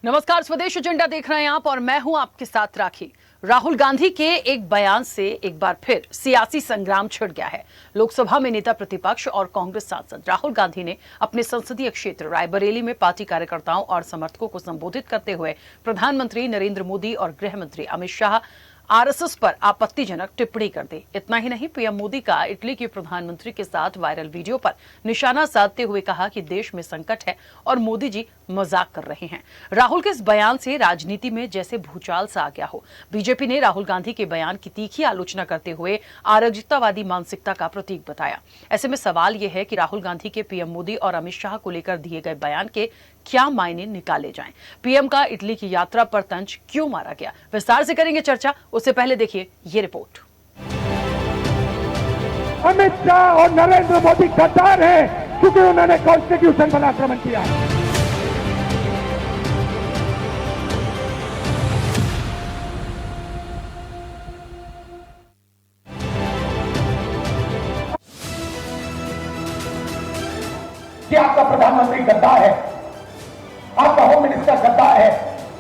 नमस्कार, स्वदेश एजेंडा देख रहे हैं आप और मैं हूं आपके साथ राखी। राहुल गांधी के एक बयान से एक बार फिर सियासी संग्राम छिड़ गया है। लोकसभा में नेता प्रतिपक्ष और कांग्रेस सांसद राहुल गांधी ने अपने संसदीय क्षेत्र रायबरेली में पार्टी कार्यकर्ताओं और समर्थकों को संबोधित करते हुए प्रधानमंत्री नरेंद्र मोदी और गृह मंत्री अमित शाह आरएसएस पर आपत्तिजनक टिप्पणी कर दी। इतना ही नहीं, पीएम मोदी का इटली के प्रधानमंत्री के साथ वायरल वीडियो पर निशाना साधते हुए कहा कि देश में संकट है और मोदी जी मजाक कर रहे हैं। राहुल के इस बयान से राजनीति में जैसे भूचाल सा आ गया हो। बीजेपी ने राहुल गांधी के बयान की तीखी आलोचना करते हुए अराजकतावादी मानसिकता का प्रतीक बताया। ऐसे में सवाल यह है कि राहुल गांधी के पीएम मोदी और अमित शाह को लेकर दिए गए बयान के क्या मायने निकाले जाएं? पीएम का इटली की यात्रा पर तंज क्यों मारा गया? विस्तार से करेंगे चर्चा। उससे पहले देखिए ये रिपोर्ट। अमित शाह और नरेंद्र मोदी गद्दार हैं क्योंकि उन्होंने कॉन्स्टिट्यूशन पर आक्रमण किया। कि आपका प्रधानमंत्री गद्दार है, आपका होम मिनिस्टर गद्दार है,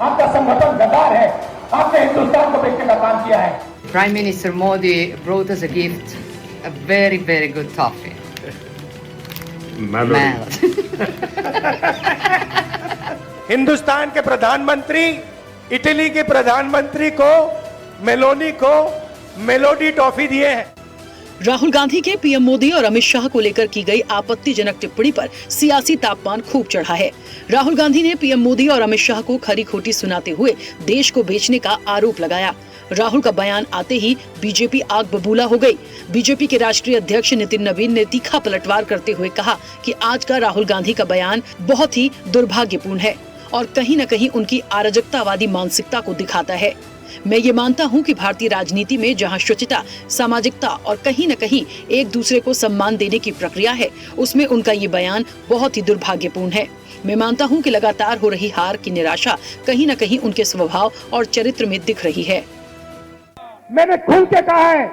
आपका संगठन गद्दार है, आपने हिंदुस्तान को बेचने का काम किया है। Prime Minister Modi brought us a gift, a very, very good toffee. Mad. Hindustan के प्रधानमंत्री इटली के प्रधानमंत्री को मेलोनी को मेलोडी टॉफी दिए हैं। राहुल गांधी के पीएम मोदी और अमित शाह को लेकर की गई आपत्तिजनक टिप्पणी पर सियासी तापमान खूब चढ़ा है। राहुल गांधी ने पीएम मोदी और अमित शाह को खरी खोटी सुनाते हुए देश को बेचने का आरोप लगाया। राहुल का बयान आते ही बीजेपी आग बबूला हो गई। बीजेपी के राष्ट्रीय अध्यक्ष नितिन नवीन ने तीखा पलटवार करते हुए कहा कि आज का राहुल गांधी का बयान बहुत ही दुर्भाग्यपूर्ण है और कहीं न कहीं उनकी अराजकतावादी मानसिकता को दिखाता है। मैं ये मानता हूँ कि भारतीय राजनीति में जहाँ शुचिता, सामाजिकता और कहीं न कहीं एक दूसरे को सम्मान देने की प्रक्रिया है, उसमें उनका ये बयान बहुत ही दुर्भाग्यपूर्ण है। मैं मानता हूँ कि लगातार हो रही हार की निराशा कहीं न कहीं उनके स्वभाव और चरित्र में दिख रही है। मैंने खुल के कहा है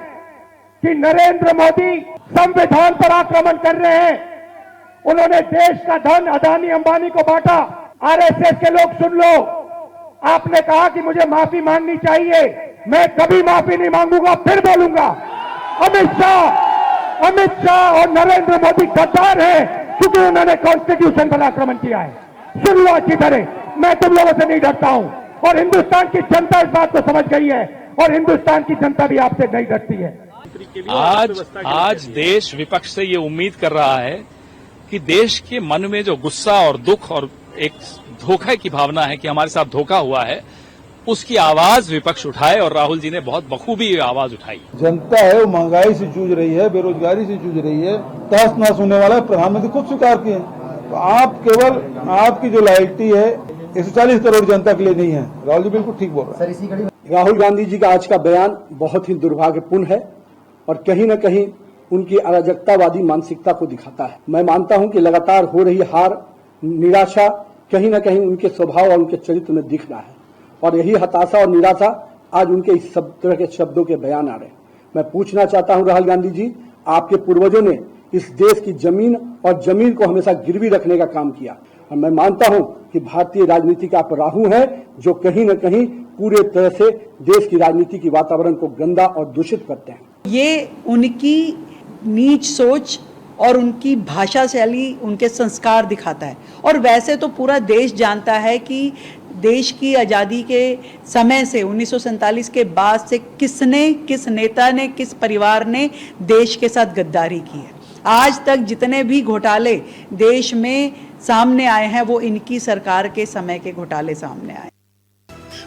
कि नरेंद्र मोदी संविधान पर आक्रमण कर रहे हैं। उन्होंने देश का धन अदानी अंबानी को बांटा। आरएसएस के लोग सुन लो, आपने कहा कि मुझे माफी मांगनी चाहिए, मैं कभी माफी नहीं मांगूंगा, फिर बोलूंगा। अमित शाह और नरेंद्र मोदी गद्दार हैं क्योंकि उन्होंने कॉन्स्टिट्यूशन पर आक्रमण किया है। सुन लो अच्छी तरह, मैं तुम लोगों से नहीं डरता हूं और हिंदुस्तान की जनता इस बात को समझ गई है और हिंदुस्तान की जनता भी आपसे नहीं डरती है। आज देश विपक्ष से ये उम्मीद कर रहा है कि देश के मन में जो गुस्सा और दुख और एक धोखे की भावना है कि हमारे साथ धोखा हुआ है, उसकी आवाज विपक्ष उठाए और राहुल जी ने बहुत बखूबी आवाज उठाई। जनता है वो महंगाई से जूझ रही है, बेरोजगारी से जूझ रही है, तहस नहस होने वाला है। प्रधानमंत्री खुद स्वीकार किए। तो आप केवल आपकी जो लॉयल्टी है 140 करोड़ जनता के लिए नहीं है। राहुल जी बिल्कुल ठीक बोल रहे हैं। राहुल गांधी जी का आज का बयान बहुत ही दुर्भाग्यपूर्ण है और कहीं न कहीं उनकी अराजकतावादी मानसिकता को दिखाता है। मैं मानता हूं कि लगातार हो रही हार, निराशा कहीं न कहीं उनके स्वभाव और उनके चरित्र में दिख रहा है और यही हताशा और निराशा आज उनके इस सब तरह के शब्दों के बयान आ रहे हैं। मैं पूछना चाहता हूं राहुल गांधी जी, आपके पूर्वजों ने इस देश की जमीन और जमीन को हमेशा गिरवी रखने का काम किया और मैं मानता हूं कि भारतीय राजनीति का आप राहु हैं जो कहीं न कहीं पूरे तरह से देश की राजनीति की वातावरण को गंदा और दूषित करते हैं। ये उनकी नीच सोच और उनकी भाषा शैली, उनके संस्कार दिखाता है। और वैसे तो पूरा देश जानता है कि देश की आज़ादी के समय से 1947 के बाद से किसने, किस नेता ने, किस परिवार ने देश के साथ गद्दारी की है। आज तक जितने भी घोटाले देश में सामने आए हैं वो इनकी सरकार के समय के घोटाले सामने आए।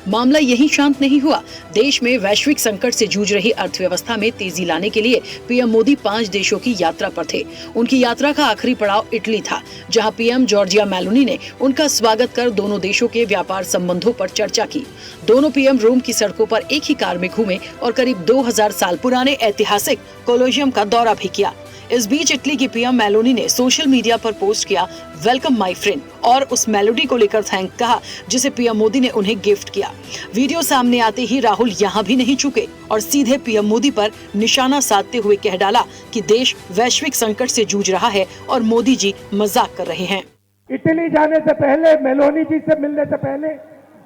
मामला यही शांत नहीं हुआ। देश में वैश्विक संकट से जूझ रही अर्थव्यवस्था में तेजी लाने के लिए पीएम मोदी 5 देशों की यात्रा पर थे। उनकी यात्रा का आखिरी पड़ाव इटली था, जहां पीएम जॉर्जिया मेलोनी ने उनका स्वागत कर दोनों देशों के व्यापार संबंधों पर चर्चा की। दोनों पीएम रोम की सड़कों पर एक ही कार में घूमे और करीब 2000 साल पुराने ऐतिहासिक कोलोसियम का दौरा भी किया। इस बीच इटली की पीएम मेलोनी ने सोशल मीडिया पर पोस्ट किया वेलकम माय फ्रेंड और उस मेलोडी को लेकर थैंक कहा जिसे पीएम मोदी ने उन्हें गिफ्ट किया। वीडियो सामने आते ही राहुल यहाँ भी नहीं चुके और सीधे पीएम मोदी पर निशाना साधते हुए कह डाला कि देश वैश्विक संकट से जूझ रहा है और मोदी जी मजाक कर रहे हैं। इटली जाने से पहले, मेलोनी जी से मिलने से पहले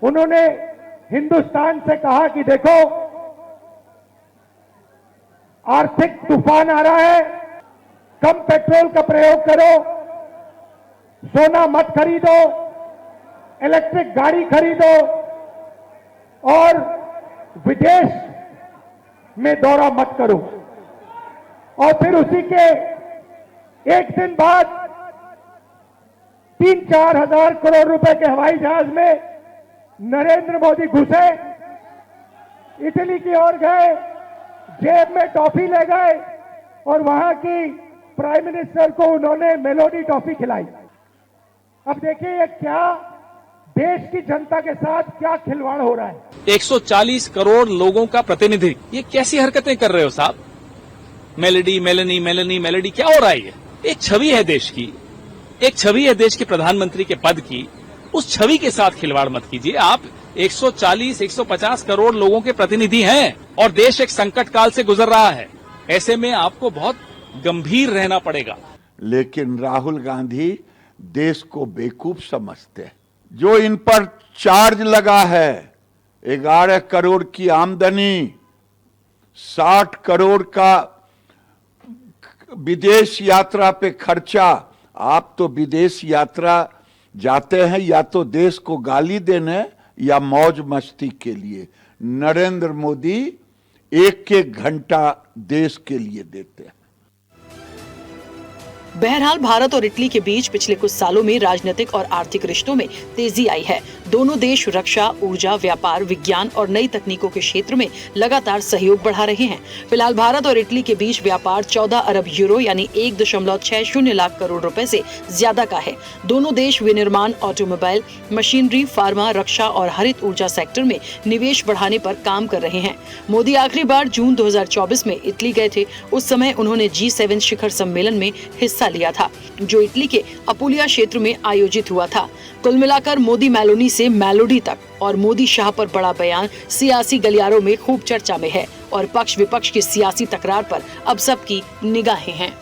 उन्होंने हिंदुस्तान से कहा कि देखो आर्थिक तूफान आ रहा है, कम पेट्रोल का प्रयोग करो, सोना मत खरीदो, इलेक्ट्रिक गाड़ी खरीदो और विदेश में दौरा मत करो। और फिर उसी के एक दिन बाद 3-4 हजार करोड़ रुपए के हवाई जहाज में नरेंद्र मोदी घुसे, इटली की ओर गए, जेब में टॉफी ले गए और वहां की प्राइम मिनिस्टर को उन्होंने मेलोडी टॉफी खिलाई। अब देखिए ये क्या देश की जनता के साथ क्या खिलवाड़ हो रहा है। 140 करोड़ लोगों का प्रतिनिधि, ये कैसी हरकतें कर रहे हो साहब? मेलेडी मेलेनी मेलेनी मेलेडी, क्या हो रहा है? ये एक छवि है देश की, एक छवि है देश के प्रधानमंत्री के पद की। उस छवि के साथ खिलवाड़ मत कीजिए। आप 140-150 करोड़ लोगों के प्रतिनिधि हैं और देश एक संकट काल से गुजर रहा है। ऐसे में आपको बहुत गंभीर रहना पड़ेगा। लेकिन राहुल गांधी देश को बेवकूफ समझते हैं। जो इन पर चार्ज लगा है 11 करोड़ की आमदनी, 60 करोड़ का विदेश यात्रा पे खर्चा। आप तो विदेश यात्रा जाते हैं या तो देश को गाली देने या मौज मस्ती के लिए। नरेंद्र मोदी 1-1 घंटा देश के लिए देते हैं। बहरहाल भारत और इटली के बीच पिछले कुछ सालों में राजनीतिक और आर्थिक रिश्तों में तेजी आई है। दोनों देश रक्षा, ऊर्जा, व्यापार, विज्ञान और नई तकनीकों के क्षेत्र में लगातार सहयोग बढ़ा रहे हैं। फिलहाल भारत और इटली के बीच व्यापार 14 अरब यूरो यानी 1.60 लाख करोड़ रुपए से ज्यादा का है। दोनों देश विनिर्माण, ऑटोमोबाइल, मशीनरी, फार्मा, रक्षा और हरित ऊर्जा सेक्टर में निवेश बढ़ाने पर काम कर रहे हैं। मोदी आखिरी बार जून 2024 में इटली गए थे। उस समय उन्होंने G7 शिखर सम्मेलन में हिस्सा लिया था, जो इटली के अपुलिया क्षेत्र में आयोजित हुआ था। कुल मिलाकर मोदी मेलोनी से मेलोडी तक और मोदी शाह पर बड़ा बयान सियासी गलियारों में खूब चर्चा में है और पक्ष विपक्ष की सियासी तकरार पर अब सबकी निगाहें हैं।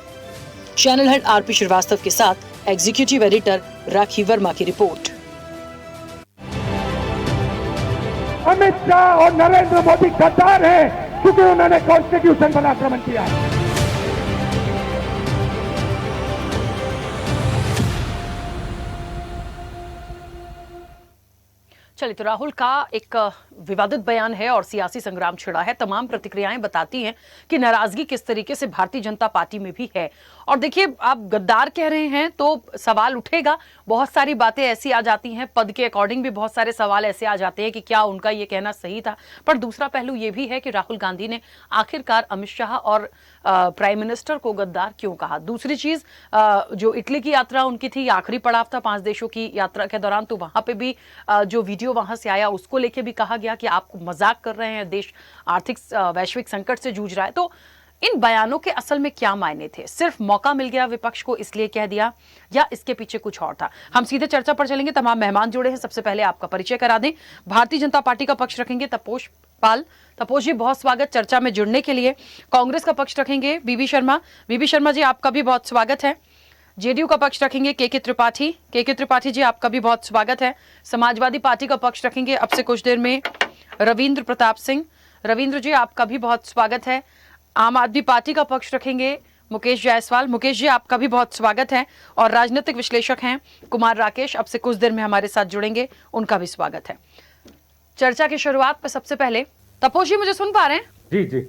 चैनल हेड आरपी श्रीवास्तव के साथ एग्जीक्यूटिव एडिटर राखी वर्मा की रिपोर्ट। अमित शाह और नरेंद्र मोदी गद्दार हैं क्योंकि उन्होंने कॉन्स्टिट्यूशन पर आक्रमण किया है। चलिए, तो राहुल का एक विवादित बयान है और सियासी संग्राम छिड़ा है। तमाम प्रतिक्रियाएं बताती हैं कि नाराजगी किस तरीके से भारतीय जनता पार्टी में भी है। और देखिए, आप गद्दार कह रहे हैं तो सवाल उठेगा, बहुत सारी बातें ऐसी आ जाती हैं, पद के अकॉर्डिंग भी बहुत सारे सवाल ऐसे आ जाते हैं कि क्या उनका ये कहना सही था। पर दूसरा पहलू ये भी है कि राहुल गांधी ने आखिरकार अमित शाह और प्राइम मिनिस्टर को गद्दार क्यों कहा। दूसरी चीज, जो इटली की यात्रा उनकी थी, आखिरी पड़ाव था 5 देशों की यात्रा के दौरान, तो वहां पे भी जो वीडियो वहां से आया उसको लेके भी कहा गया कि आप मजाक कर रहे हैं, देश आर्थिक वैश्विक संकट से जूझ रहा है। तो इन बयानों के असल में क्या मायने थे? सिर्फ मौका मिल गया विपक्ष को इसलिए कह दिया, या इसके पीछे कुछ और था? हम सीधे चर्चा पर चलेंगे। तमाम मेहमान जुड़े हैं। सबसे पहले आपका परिचय करा दें। भारतीय जनता पार्टी का पक्ष रखेंगे तपोश पाल। तपोश जी, बहुत स्वागत चर्चा में जुड़ने के लिए। कांग्रेस का पक्ष रखेंगे बीबी शर्मा। बीबी शर्मा जी, आपका भी बहुत स्वागत है। जेडीयू का पक्ष रखेंगे के त्रिपाठी। के त्रिपाठी जी, आपका भी बहुत स्वागत है। समाजवादी पार्टी का पक्ष रखेंगे अब से कुछ देर में रविंद्र प्रताप सिंह। रविंद्र जी, आपका भी बहुत स्वागत है। आम आदमी पार्टी का पक्ष रखेंगे मुकेश जायसवाल। मुकेश जी, आपका भी बहुत स्वागत है। और राजनीतिक विश्लेषक हैं कुमार राकेश, अब से कुछ देर में हमारे साथ जुड़ेंगे, उनका भी स्वागत है। चर्चा की शुरुआत पर सबसे पहले तपोश जी, मुझे सुन पा रहे हैं? जी जी।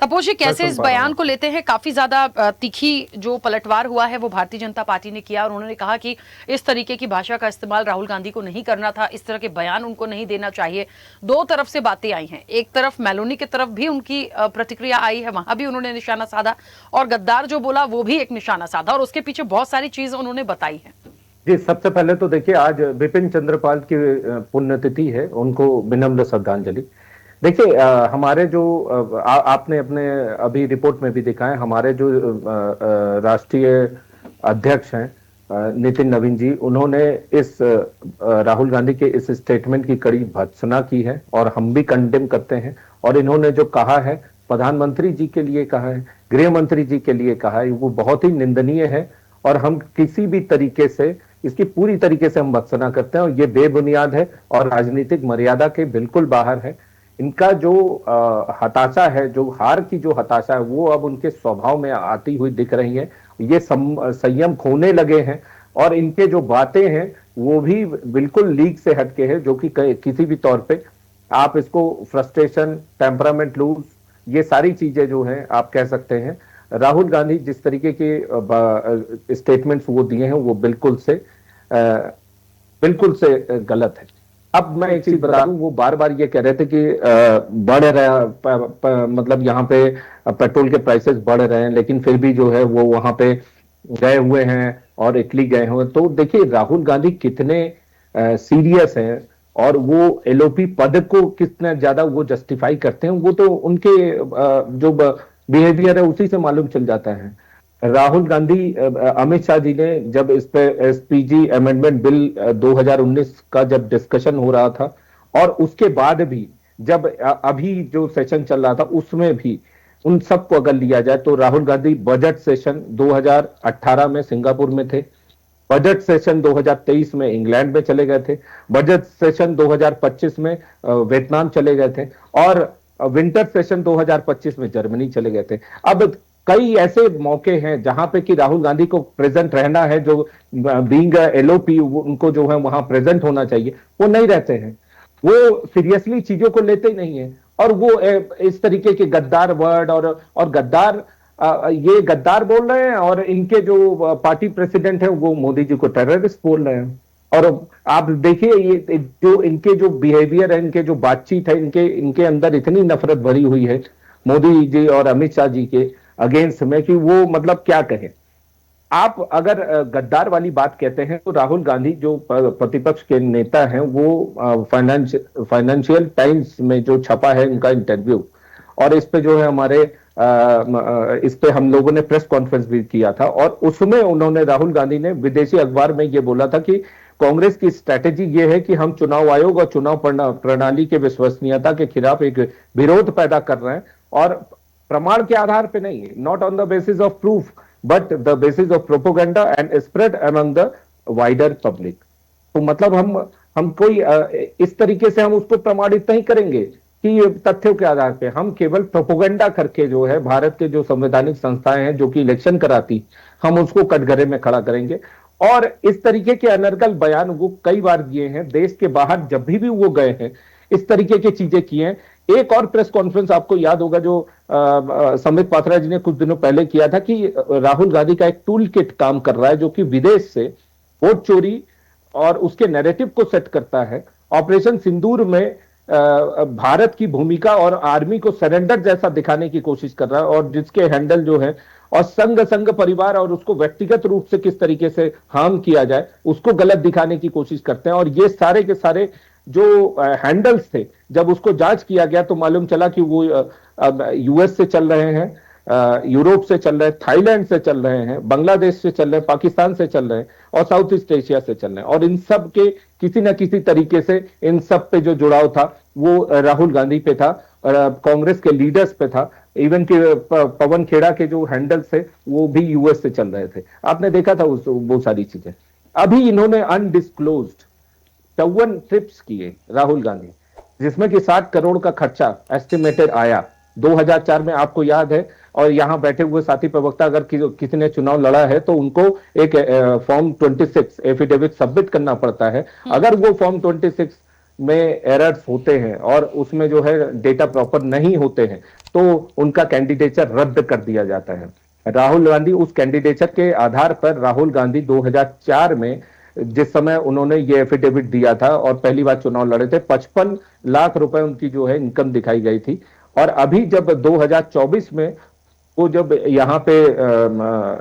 तपोश जी, कैसे इस बयान को लेते हैं? काफी ज्यादा तीखी जो पलटवार हुआ है वो भारतीय जनता पार्टी ने किया और उन्होंने कहा कि इस तरीके की भाषा का इस्तेमाल राहुल गांधी को नहीं करना था, इस तरह के बयान उनको नहीं देना चाहिए। दो तरफ से बातें आई हैं, एक तरफ मेलोनी की तरफ भी उनकी प्रतिक्रिया आई है, वहां भी उन्होंने निशाना साधा, और गद्दार जो बोला वो भी एक निशाना साधा, और उसके पीछे बहुत सारी चीजें उन्होंने बताई है। जी, सबसे पहले तो देखिए, आज बिपिन चंद्रपाल की पुण्यतिथि है, उनको विनम्र श्रद्धांजलि। देखिए, हमारे जो आपने अपने अभी रिपोर्ट में भी देखा है, हमारे जो राष्ट्रीय अध्यक्ष हैं नितिन नवीन जी, उन्होंने इस राहुल गांधी के इस स्टेटमेंट की कड़ी भर्त्सना की है और हम भी कंडेम करते हैं। और इन्होंने जो कहा है, प्रधानमंत्री जी के लिए कहा है, गृह मंत्री जी के लिए कहा है, वो बहुत ही निंदनीय है और हम किसी भी तरीके से इसकी पूरी तरीके से हम भत्सना करते हैं और ये बेबुनियाद है और राजनीतिक मर्यादा के बिल्कुल बाहर है। इनका जो हताशा है, जो हार की जो हताशा है, वो अब उनके स्वभाव में आती हुई दिख रही है। ये संयम खोने लगे हैं और इनके जो बातें हैं वो भी बिल्कुल लीक से हटके हैं, जो कि किसी भी तौर पे आप इसको फ्रस्ट्रेशन, टेम्परामेंट लूज, ये सारी चीजें जो हैं आप कह सकते हैं। राहुल गांधी जिस तरीके के स्टेटमेंट्स वो दिए हैं वो बिल्कुल से गलत है। अब मैं एक चीज बता दूं, वो बार बार ये कह रहे थे कि बढ़ रहा मतलब यहाँ पे पेट्रोल के प्राइसेस बढ़ रहे हैं, लेकिन फिर भी जो है वो वहां पे गए हुए हैं और इटली गए हुए। तो देखिए राहुल गांधी कितने सीरियस हैं और वो एलओपी पद को कितना ज्यादा वो जस्टिफाई करते हैं, वो तो उनके जो बिहेवियर है उसी से मालूम चल जाता है। राहुल गांधी, अमित शाह जी ने जब इस पे एसपीजी अमेंडमेंट बिल 2019 का जब डिस्कशन हो रहा था और उसके बाद भी जब अभी जो सेशन चल रहा था उसमें भी उन सबको अगर लिया जाए तो राहुल गांधी बजट सेशन 2018 में सिंगापुर में थे, बजट सेशन 2023 में इंग्लैंड में चले गए थे, बजट सेशन 2025 में वियतनाम चले गए थे और विंटर सेशन 2025 में जर्मनी चले गए थे। अब कई ऐसे मौके हैं जहां पे कि राहुल गांधी को प्रेजेंट रहना है, जो बीइंग एलओपी उनको जो है वहां प्रेजेंट होना चाहिए, वो नहीं रहते हैं, वो सीरियसली चीजों को लेते ही नहीं है और वो इस तरीके के गद्दार वर्ड और गद्दार ये गद्दार बोल रहे हैं और इनके जो पार्टी प्रेसिडेंट है वो मोदी जी को टेररिस्ट बोल रहे हैं। और आप देखिए ये जो इनके जो बिहेवियर है, इनके जो बातचीत है, इनके अंदर इतनी नफरत भरी हुई है मोदी जी और अमित शाह जी के अगेंस्ट में कि वो मतलब क्या कहें। आप अगर गद्दार वाली बात कहते हैं तो राहुल गांधी जो प्रतिपक्ष के नेता हैं वो फाइनेंशियल टाइम्स में जो छपा है उनका इंटरव्यू, और इस पे जो है हमारे इस पे हम लोगों ने प्रेस कॉन्फ्रेंस भी किया था और उसमें उन्होंने राहुल गांधी ने विदेशी अखबार में ये बोला था कि कांग्रेस की स्ट्रैटेजी ये है कि हम चुनाव आयोग और चुनाव प्रणाली के विश्वसनीयता के खिलाफ एक विरोध पैदा कर रहे हैं और प्रमाण के आधार पे नहीं, not on the basis of proof but the basis of propaganda and spread among the wider public. तो मतलब हम कोई इस तरीके से हम उसको प्रमाणित नहीं करेंगे कि तथ्यों के आधार पे, हम केवल प्रोपोगेंडा करके जो है भारत के जो संवैधानिक संस्थाएं हैं जो कि इलेक्शन कराती, हम उसको कटघरे में खड़ा करेंगे। और इस तरीके के अनर्गल बयान वो कई बार दिए हैं, देश के बाहर जब भी वो गए हैं इस तरीके की चीजें की हैं। एक और प्रेस कॉन्फ्रेंस आपको याद होगा जो संबित पात्रा जी ने कुछ दिनों पहले किया था कि राहुल गांधी का एक टूल किट काम कर रहा है जो कि विदेश से वोट चोरी और उसके नैरेटिव को सेट करता है। ऑपरेशन सिंदूर में भारत की भूमिका और आर्मी को सरेंडर जैसा दिखाने की कोशिश कर रहा है और जिसके हैंडल जो है और संघ परिवार और उसको व्यक्तिगत रूप से किस तरीके से हार्म किया जाए उसको गलत दिखाने की कोशिश करते हैं। और ये सारे के सारे जो हैंडल्स थे जब उसको जांच किया गया तो मालूम चला कि वो यूएस से चल रहे हैं, यूरोप से चल रहे हैं, थाईलैंड से चल रहे हैं, बांग्लादेश से चल रहे हैं, पाकिस्तान से चल रहे हैं और साउथ ईस्ट एशिया से चल रहे हैं। और इन सब के किसी ना किसी तरीके से इन सब पे जो जुड़ाव था वो राहुल गांधी पे था, कांग्रेस के लीडर्स पे था, इवन कि पवन खेड़ा के जो हैंडल्स थे वो भी यूएस से चल रहे थे। आपने देखा था वो सारी चीजें। अभी इन्होंने अनडिस्क्लोज्ड 54 ट्रिप्स किए राहुल गांधी, जिसमें कि 60 करोड़ का खर्चा एस्टिमेटेड आया 2004 में, आपको याद है। और यहाँ बैठे हुए साथी प्रवक्ता अगर किसी ने चुनाव लड़ा है तो उनको एक फॉर्म 26 एफिडेविट सबमिट करना पड़ता है। अगर वो फॉर्म 26 में एरर्स होते हैं और उसमें जो है डेटा प्रॉपर नहीं होते हैं तो उनका कैंडिडेचर रद्द कर दिया जाता है। राहुल गांधी उस कैंडिडेचर के आधार पर राहुल गांधी 2004 में जिस समय उन्होंने ये एफिडेविट दिया था और पहली बार चुनाव लड़े थे, 55 लाख रुपए उनकी जो है इनकम दिखाई गई थी। और अभी जब 2024 में वो जब यहाँ पे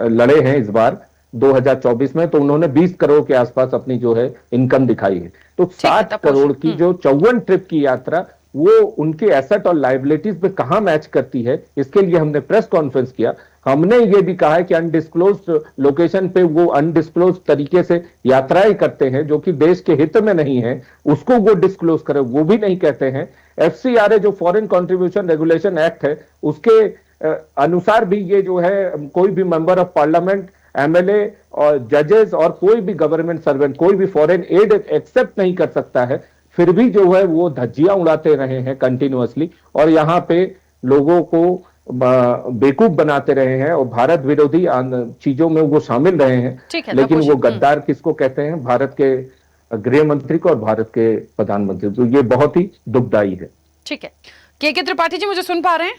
लड़े हैं इस बार 2024 में, तो उन्होंने 20 करोड़ के आसपास अपनी जो है इनकम दिखाई है। तो 60 करोड़ की जो 54 ट्रिप की यात्रा वो उनके एसेट और लायबिलिटीज पे कहां मैच करती है, इसके लिए हमने प्रेस कॉन्फ्रेंस किया। हमने ये भी कहा है कि अनडिस्क्लोज्ड लोकेशन पे वो अनडिस्क्लोज्ड तरीके से यात्राएं करते हैं जो कि देश के हित में नहीं है, उसको वो डिस्क्लोज करे वो भी नहीं कहते हैं। एफसीआरए जो फॉरेन कंट्रीब्यूशन रेगुलेशन एक्ट है उसके अनुसार भी ये जो है कोई भी मेंबर ऑफ पार्लियामेंट एमएलए और जजेस और कोई भी गवर्नमेंट सर्वेंट, कोई भी फॉरेन एड एक्सेप्ट नहीं कर सकता है, फिर भी जो है वो धज्जियां उड़ाते रहे हैं कंटिन्यूअसली, और यहाँ पे लोगों को बेवकूफ बनाते रहे हैं और भारत विरोधी चीजों में वो शामिल रहे हैं। लेकिन वो गद्दार किसको कहते हैं? भारत के गृह मंत्री को और भारत के प्रधानमंत्री। तो ये बहुत ही दुखदायी है। ठीक है, के त्रिपाठी जी मुझे सुन पा रहे हैं?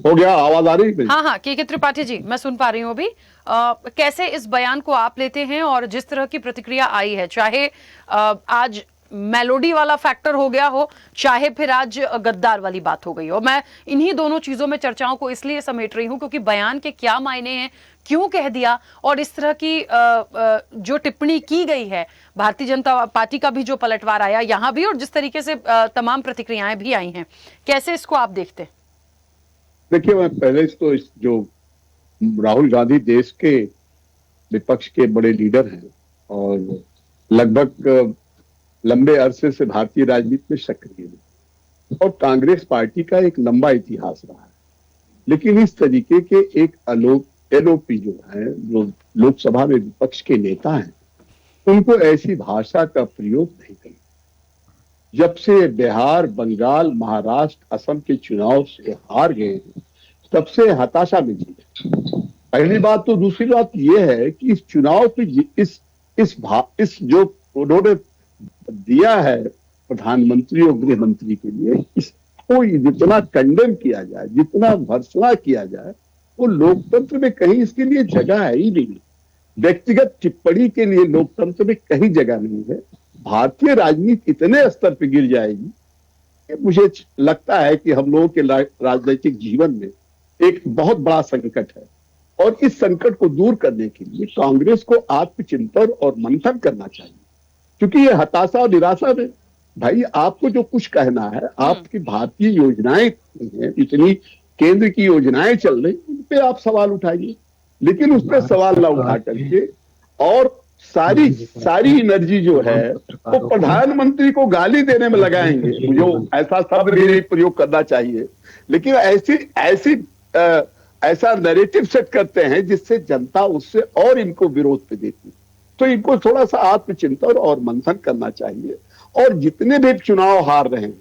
हो गया, आवाज आ रही है? हाँ हाँ, के त्रिपाठी जी मैं सुन पा रही हूँ अभी। कैसे इस बयान को आप लेते हैं और जिस तरह की प्रतिक्रिया आई है, चाहे आज मेलोडी वाला फैक्टर हो गया हो, चाहे फिर आज गद्दार वाली बात हो गई हो, मैं इन्हीं दोनों चीजों में चर्चाओं को इसलिए समेट रही हूं क्योंकि बयान के क्या मायने हैं, क्यों कह दिया, और इस तरह की जो टिप्पणी की गई है, भारतीय जनता पार्टी का भी जो पलटवार आया यहां भी, और जिस तरीके से तमाम प्रतिक्रियाएं भी आई हैं, कैसे इसको आप देखते हैं? देखिए, मैं पहले तो इस जो राहुल गांधी देश के विपक्ष के बड़े लीडर हैं और लगभग लंबे अरसे से भारतीय राजनीति में सक्रिय है और कांग्रेस पार्टी का एक लंबा इतिहास रहा है, लेकिन इस तरीके के एक एलओपी जो है, जो लोकसभा में विपक्ष के नेता हैं, उनको ऐसी भाषा का प्रयोग नहीं करना। जब से बिहार, बंगाल, महाराष्ट्र, असम के चुनाव से हार गए हैं, तब से हताशा में जी। पहली बात तो, दूसरी बात यह है कि इस चुनाव की इस जो उन्होंने दिया है प्रधानमंत्री और गृह मंत्री के लिए, इसको जितना कंडेम किया जाए, जितना भर्त्सना किया जाए, वो लोकतंत्र में कहीं इसके लिए जगह है ही नहीं। व्यक्तिगत टिप्पणी के लिए लोकतंत्र में कहीं जगह नहीं है। भारतीय राजनीति इतने स्तर पर गिर जाएगी कि मुझे लगता है कि हम लोगों के राजनीतिक जीवन में एक बहुत बड़ा संकट है, और इस संकट को दूर करने के लिए कांग्रेस को आत्मचिंतन और मंथन करना चाहिए, क्योंकि ये हताशा और निराशा में, भाई आपको जो कुछ कहना है, आपकी भारतीय योजनाएं हैं, इतनी केंद्र की योजनाएं चल रही, उन पे आप सवाल उठाइए, लेकिन उस पर सवाल ना उठा करके और सारी एनर्जी जो है वो प्रधानमंत्री को गाली देने में लगाएंगे। जो ऐसा शब्द भी नहीं प्रयोग करना चाहिए, लेकिन ऐसा नैरेटिव सेट करते हैं जिससे जनता उससे और इनको विरोध पे देती है। तो इनको थोड़ा सा आत्मचिंतन और मंथन करना चाहिए। और जितने भी चुनाव हार रहे हैं,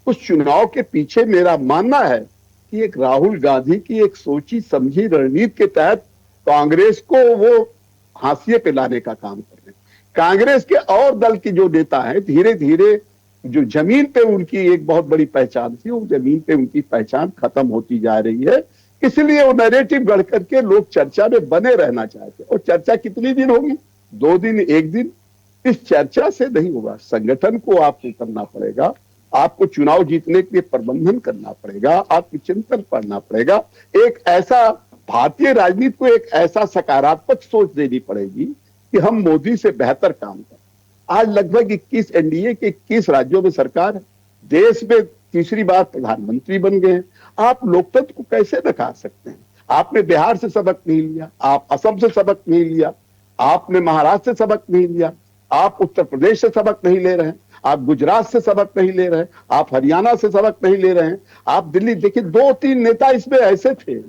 उस चुनाव के पीछे मेरा मानना है कि एक राहुल गांधी की एक सोची समझी रणनीति के तहत कांग्रेस को वो हाशिए पे लाने का काम कर रहे हैं। कांग्रेस के और दल के जो नेता हैं, धीरे धीरे जो जमीन पे उनकी एक बहुत बड़ी पहचान थी, वो जमीन पे उनकी पहचान खत्म होती जा रही है। इसलिए वो नैरेटिव गढ़ करके लोग चर्चा में बने रहना चाहते हैं। और चर्चा कितनी दिन होगी? 2 दिन, 1 दिन? इस चर्चा से नहीं होगा। संगठन को आपको करना पड़ेगा, आपको चुनाव जीतने के लिए प्रबंधन करना पड़ेगा, आपको चिंतन करना पड़ेगा। एक ऐसा भारतीय राजनीति को एक ऐसा सकारात्मक सोच देनी पड़ेगी कि हम मोदी से बेहतर काम करें। आज लगभग 21 एनडीए के 21 राज्यों में सरकार है, देश में तीसरी बार प्रधानमंत्री बन गए हैं। आप लोकतंत्र को कैसे नकार सकते हैं? आपने बिहार से सबक नहीं लिया, आप असम से सबक नहीं लिया, आपने महाराष्ट्र से सबक नहीं लिया, आप उत्तर प्रदेश से सबक नहीं ले रहे हैं, आप गुजरात से सबक नहीं ले रहे हैं, आप हरियाणा से सबक नहीं ले रहे हैं, आप दिल्ली। देखिए, 2-3 नेता इसमें ऐसे थे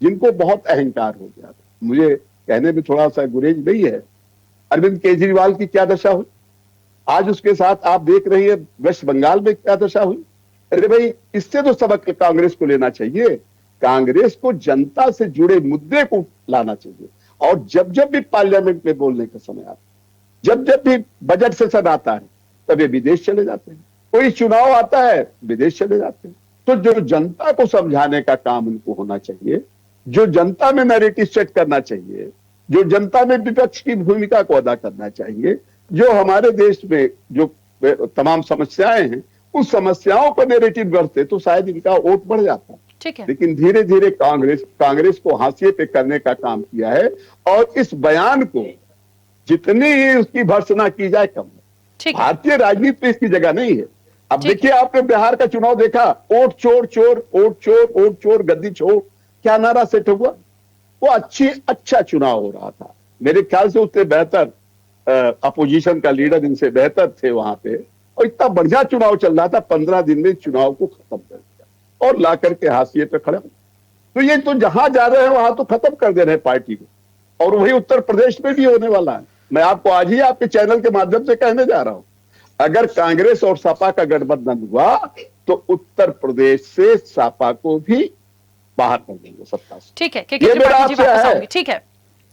जिनको बहुत अहंकार हो गया था। मुझे कहने में थोड़ा सा गुरेज नहीं है, अरविंद केजरीवाल की क्या दशा हुई, आज उसके साथ आप देख रही है वेस्ट बंगाल में क्या दशा हुई। अरे भाई, इससे तो सबक कांग्रेस को लेना चाहिए। कांग्रेस को जनता से जुड़े मुद्दे को लाना चाहिए। और जब जब भी पार्लियामेंट में बोलने का समय आता है, जब जब भी बजट सेशन आता है, तब ये विदेश चले जाते हैं। कोई चुनाव आता है, विदेश चले जाते हैं। तो जो जनता को समझाने का काम उनको होना चाहिए, जो जनता में नैरेटिव सेट करना चाहिए, जो जनता में विपक्ष की भूमिका को अदा करना चाहिए, जो हमारे देश में जो तमाम समस्याएं हैं, उस समस्याओं पर नैरेटिव करते तो शायद इनका वोट बढ़ जाता। ठीक है। लेकिन धीरे धीरे कांग्रेस को हाशिए पे करने का काम किया है, और इस बयान को जितनी ही उसकी भर्त्सना की जाए कम है। भारतीय राजनीति में इसकी जगह नहीं है। अब देखिए, आपने बिहार का चुनाव देखा, वोट चोर चोर, वोट चोर, वोट चोर, गद्दी चोर, क्या नारा सेट हुआ? वो अच्छा चुनाव हो रहा था। मेरे ख्याल से उससे बेहतर अपोजिशन का लीडर इनसे बेहतर थे वहां पे, और इतना बढ़िया चुनाव चल रहा था। 15 दिन में चुनाव को खत्म कर दिया और ला करके हाशिए पे खड़े। तो ये तो जहां जा रहे हैं वहां तो खत्म कर दे रहे हैं पार्टी को। और वही उत्तर प्रदेश में भी होने वाला है। मैं आपको आज ही आपके चैनल के माध्यम से कहने जा रहा हूं, अगर कांग्रेस और सपा का गठबंधन हुआ तो उत्तर प्रदेश से सपा को भी बाहर कर देंगे सत्ता से। ठीक है, ये मेरा त्रिपाठी जी आपसे वापस है। आऊंगी। ठीक है,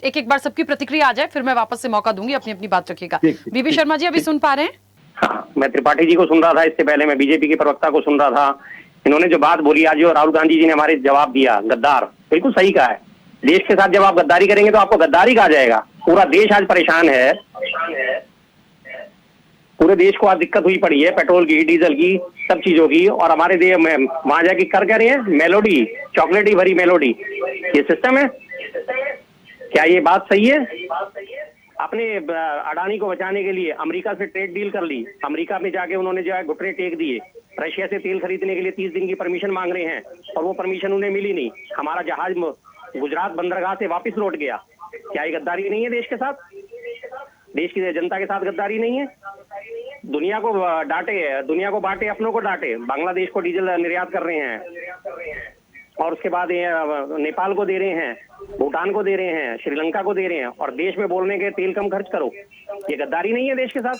एक बार सबकी प्रतिक्रिया आ जाए, फिर मैं वापस से मौका दूंगी, अपनी अपनी बात रखिएगा। बीबी शर्मा जी अभी सुन पा रहे हैं? हाँ, मैं त्रिपाठी जी को सुन रहा था, इससे पहले मैं बीजेपी के प्रवक्ता को सुन रहा था। इन्होंने जो बात बोली आज, जो राहुल गांधी जी ने हमारे जवाब दिया, गद्दार, बिल्कुल सही कहा है। देश के साथ जब आप गद्दारी करेंगे तो आपको गद्दारी कहा जाएगा। पूरा देश आज परेशान है, पूरे देश को आज दिक्कत हुई पड़ी है, पेट्रोल की, डीजल की, सब चीजों की। और हमारे देश में वहां जाके कर रहे हैं मेलोडी, चॉकलेटी भरी मेलोडी। ये सिस्टम है क्या? ये बात सही है? अपने अडानी को बचाने के लिए अमेरिका से ट्रेड डील कर ली। अमेरिका में जाके उन्होंने जो है घुटने टेक दिए। रशिया से तेल खरीदने के लिए 30 दिन की परमिशन मांग रहे हैं और वो परमिशन उन्हें मिली नहीं। हमारा जहाज गुजरात बंदरगाह से वापस लौट गया। क्या ये गद्दारी नहीं है देश के साथ? देश की जनता के साथ गद्दारी नहीं है? दुनिया को डांटे, दुनिया को बांटे, अपनों को डांटे। बांग्लादेश को डीजल निर्यात कर रहे हैं और उसके बाद नेपाल को दे रहे हैं, भूटान को दे रहे हैं, श्रीलंका को दे रहे हैं, और देश में बोलने के तेल कम खर्च करो। ये गद्दारी नहीं है देश के साथ?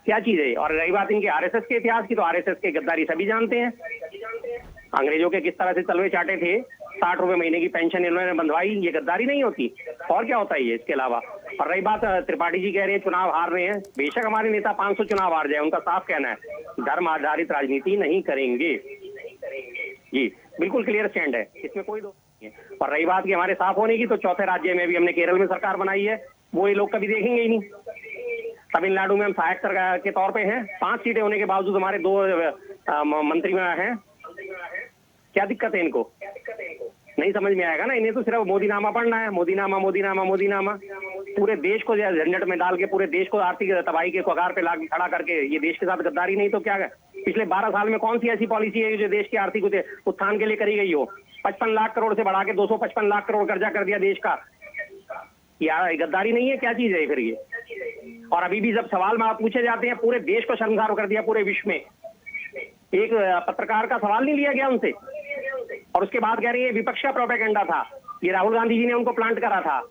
क्या चीज है? और रही बात इनके आरएसएस के इतिहास की, तो आरएसएस के गद्दारी सभी जानते हैं। अंग्रेजों के किस तरह से तलवे चाटे थे, 60 रुपए महीने की पेंशन इन्होंने बंधवाई। ये गद्दारी नहीं होती? और क्या होता है ये इसके अलावा? और रही बात, त्रिपाठी जी कह रहे हैं चुनाव हार रहे हैं। बेशक हमारे नेता 500 चुनाव हार जाए, उनका साफ कहना है धर्म आधारित राजनीति नहीं करेंगे। जी बिल्कुल क्लियर स्टैंड है, इसमें कोई दो नहीं है। और रही बात की हमारे साफ होने की, तो चौथे राज्य में भी हमने केरल में सरकार बनाई है, वो ये लोग कभी देखेंगे ही नहीं। तमिलनाडु में हम सहायक के तौर पे हैं, 5 सीटें होने के बावजूद हमारे 2 मंत्री में हैं। क्या दिक्कत है इनको? नहीं समझ में आएगा ना इन्हें, तो सिर्फ मोदीनामा पढ़ना है, मोदीनामा मोदीनामा मोदीनामा। पूरे देश को झंझट में डाल के, पूरे देश को आर्थिक तबाही के कगार पे ला खड़ा करके, ये देश के साथ गद्दारी नहीं तो क्या है? पिछले 12 साल में कौन सी ऐसी पॉलिसी है जो देश के आर्थिक उत्थान के लिए करी गई हो? 55 लाख करोड़ से बढ़ा के 255 लाख करोड़ कर्जा कर दिया देश का। यार गद्दारी नहीं है? क्या चीज है फिर ये? और अभी भी जब सवाल में आप पूछे जाते हैं, पूरे देश को शर्मसार कर दिया, पूरे विश्व में। एक पत्रकार का सवाल नहीं लिया गया उनसे, और उसके बाद कह रही है विपक्ष का प्रोपेगेंडा था, ये राहुल गांधी जी ने उनको प्लांट करा था।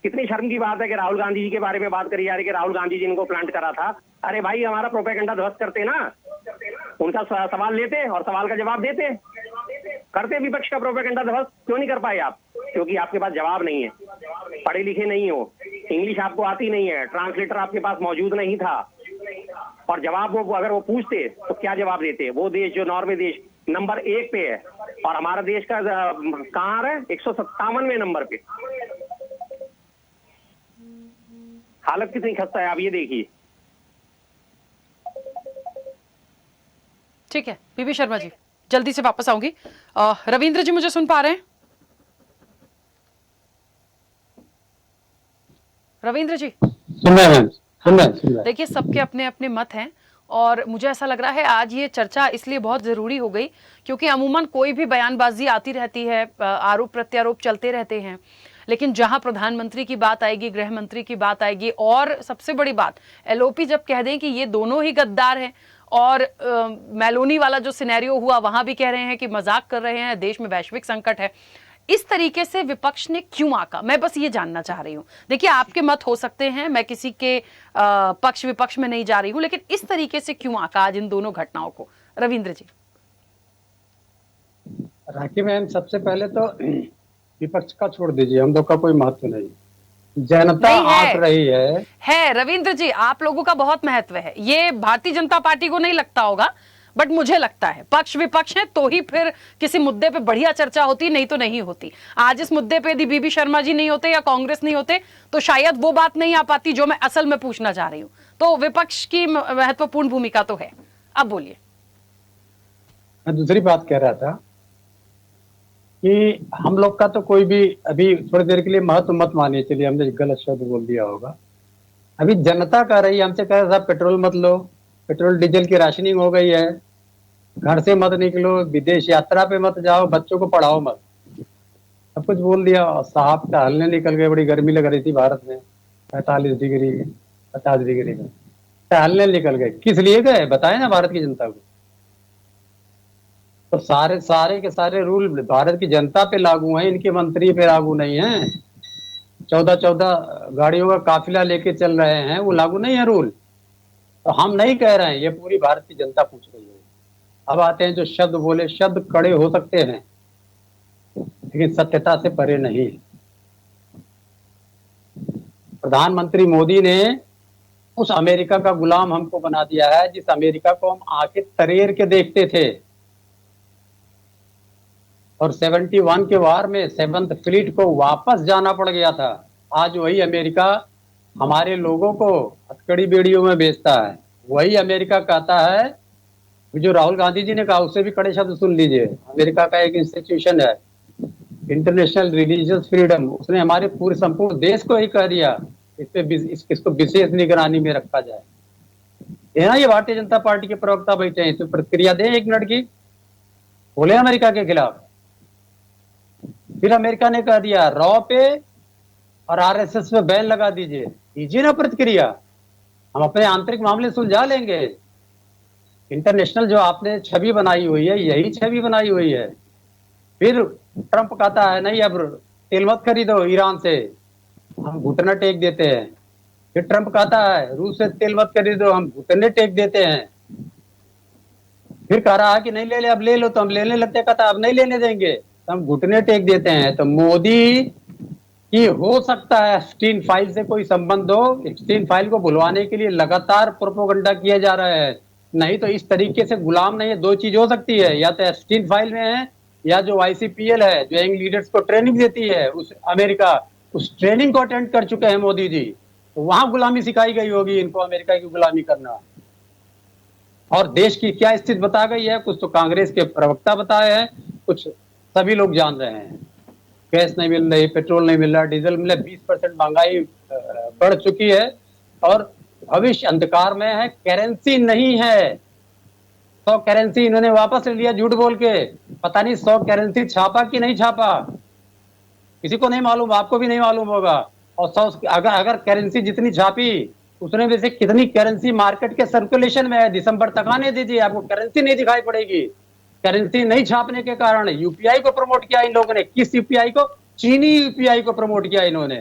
कितनी शर्म की बात है कि राहुल गांधी जी के बारे में बात करी जा रही है कि राहुल गांधी जी ने उनको प्लांट करा था। अरे भाई, हमारा प्रोपेगेंडा ध्वस्त करते ना, उनका सवाल लेते और सवाल का जवाब देते। करते विपक्ष का प्रोपेगेंडा ध्वस्त, क्यों नहीं कर पाए आप? क्योंकि आपके पास जवाब नहीं है, पढ़े लिखे नहीं हो, इंग्लिश आपको आती नहीं है, ट्रांसलेटर आपके पास मौजूद नहीं था। और जवाब वो अगर वो पूछते तो क्या जवाब देते? वो देश जो नॉर्वे देश नंबर 1 पे है, और हमारा देश का कहाँ है? 157वें नंबर पे। हालत कितनी खस्ता है, आप ये देखिए। ठीक है बीबी शर्मा जी, जल्दी से वापस आऊंगी। रविंद्र जी मुझे सुन पा रहे हैं? रविंद्र जी सुन रहे हैं। देखिए, सबके अपने अपने मत हैं, और मुझे ऐसा लग रहा है आज ये चर्चा इसलिए बहुत जरूरी हो गई क्योंकि अमूमन कोई भी बयानबाजी आती रहती है, आरोप प्रत्यारोप चलते रहते हैं, लेकिन जहां प्रधानमंत्री की बात आएगी, गृह मंत्री की बात आएगी, और सबसे बड़ी बात एलओपी जब कह दें कि ये दोनों ही गद्दार हैं, और मेलोनी वाला जो सिनेरियो हुआ वहां भी कह रहे हैं कि मजाक कर रहे हैं, देश में वैश्विक संकट है, इस तरीके से विपक्ष ने क्यों आका? मैं बस ये जानना चाह रही हूं। देखिए, आपके मत हो सकते हैं, मैं किसी के पक्ष विपक्ष में नहीं जा रही हूं, लेकिन इस तरीके से क्यों आका आज इन दोनों घटनाओं को? रविंद्र जी। राखी मैम, सबसे पहले तो विपक्ष का छोड़ दीजिए, हम लोग का कोई महत्व नहीं, जनता आंक रही है। रविंद्र जी, आप लोगों का बहुत महत्व है, ये भारतीय जनता पार्टी को नहीं लगता होगा, बट मुझे लगता है पक्ष विपक्ष है तो ही फिर किसी मुद्दे पे बढ़िया चर्चा होती, नहीं तो नहीं होती। आज इस मुद्दे पे यदि बीबी शर्मा जी नहीं होते या कांग्रेस नहीं होते तो शायद वो बात नहीं आ पाती जो मैं असल में पूछना चाह रही हूं। तो विपक्ष की महत्वपूर्ण भूमिका तो है। अब बोलिए। मैं दूसरी बात कह रहा था कि हम लोग का तो कोई भी, अभी थोड़ी देर के लिए महत्व मत मानिए, चलिए हमने गलत शब्द बोल दिया होगा। अभी जनता कह रही है, हमसे कह रहा था पेट्रोल मत लो, पेट्रोल डीजल की राशनिंग हो गई है, घर से मत निकलो, विदेश यात्रा पे मत जाओ, बच्चों को पढ़ाओ मत, सब कुछ बोल दिया। साहब टहलने निकल गए, बड़ी गर्मी लग रही थी भारत में, 45 डिग्री 50 डिग्री में, टहलने निकल गए। किस लिए गए बताएं ना भारत की जनता को। तो सारे के सारे रूल भारत की जनता पे लागू हैं, इनके मंत्री पे लागू नहीं है। 14 गाड़ियों का काफिला लेके चल रहे हैं, वो लागू नहीं है रूल। तो हम नहीं कह रहे हैं, ये पूरी भारतीय जनता पूछ रही है। अब आते हैं जो शब्द बोले, शब्द कड़े हो सकते हैं लेकिन सत्यता से परे नहीं। प्रधानमंत्री मोदी ने उस अमेरिका का गुलाम हमको बना दिया है जिस अमेरिका को हम आंखें तरेर के देखते थे। और 71 के वार में 7th फ्लीट को वापस जाना पड़ गया था। आज वही अमेरिका हमारे लोगों को हथकड़ी बेड़ियों में बेचता है। वही अमेरिका कहता है, जो राहुल गांधी जी ने कहा उससे भी कड़े शब्द सुन लीजिए। अमेरिका का एक इंस्टीट्यूशन है इंटरनेशनल रिलीजियस फ्रीडम, उसने हमारे पूरे संपूर्ण देश को ही कह दिया इसको विशेष निगरानी में रखा जाए। है ना, ये भारतीय जनता पार्टी के प्रवक्ता बैठे हैं, इस पर प्रतिक्रिया दें 1 मिनट की, बोले अमेरिका के खिलाफ। फिर अमेरिका ने कह दिया रॉ पे और आरएसएस पे बैन लगा दीजिए ना प्रतिक्रिया, हम अपने आंतरिक मामले सुलझा लेंगे। इंटरनेशनल जो आपने छवि बनाई हुई है, यही छवि बनाई हुई है। फिर ट्रंप कहता है नहीं अब तेल मत खरीदो ईरान से, हम घुटना टेक देते हैं। फिर ट्रंप कहता है रूस से तेल मत खरीदो, हम घुटने टेक देते हैं। फिर कह रहा है कि नहीं ले अब ले लो, तो हम लेने लगते, कहता अब नहीं लेने देंगे, तो हम घुटने टेक देते हैं। तो मोदी की हो सकता है एप्स्टीन फाइल से कोई संबंध हो, एप्स्टीन फाइल को भुलवाने के लिए लगातार प्रोपोगंडा किया जा रहा है। नहीं तो इस तरीके से गुलाम नहीं है। 2 चीज हो सकती है, या तो एप्स्टीन फाइल में है या जो ICPL है जो यंग लीडर्स को ट्रेनिंग देती है उस अमेरिका, उस ट्रेनिंग को अटेंड कर चुके हैं मोदी जी, तो वहां गुलामी सिखाई गई होगी इनको, अमेरिका की गुलामी करना। और देश की क्या स्थिति बता गई है, कुछ तो कांग्रेस के प्रवक्ता बताए हैं, कुछ सभी लोग जान रहे हैं। गैस नहीं मिल रही, पेट्रोल नहीं मिल रहा, डीजल मिल रहा, 20% महंगाई बढ़ चुकी है और भविष्य अंधकार में है। करेंसी नहीं है, 100 करेंसी इन्होंने वापस ले लिया झूठ बोल के। पता नहीं 100 करेंसी छापा कि नहीं छापा, किसी को नहीं मालूम, आपको भी नहीं मालूम होगा। और 100 अगर करेंसी जितनी छापी उसने वैसे कितनी करेंसी मार्केट के सर्कुलेशन में है, दिसंबर तक आने दीजिए, आपको करेंसी नहीं दिखाई पड़ेगी। करेंसी नहीं छापने के कारण यूपीआई को प्रमोट किया इन लोगों ने। किस यूपीआई को? चीनी यूपीआई को प्रमोट किया इन्होंने।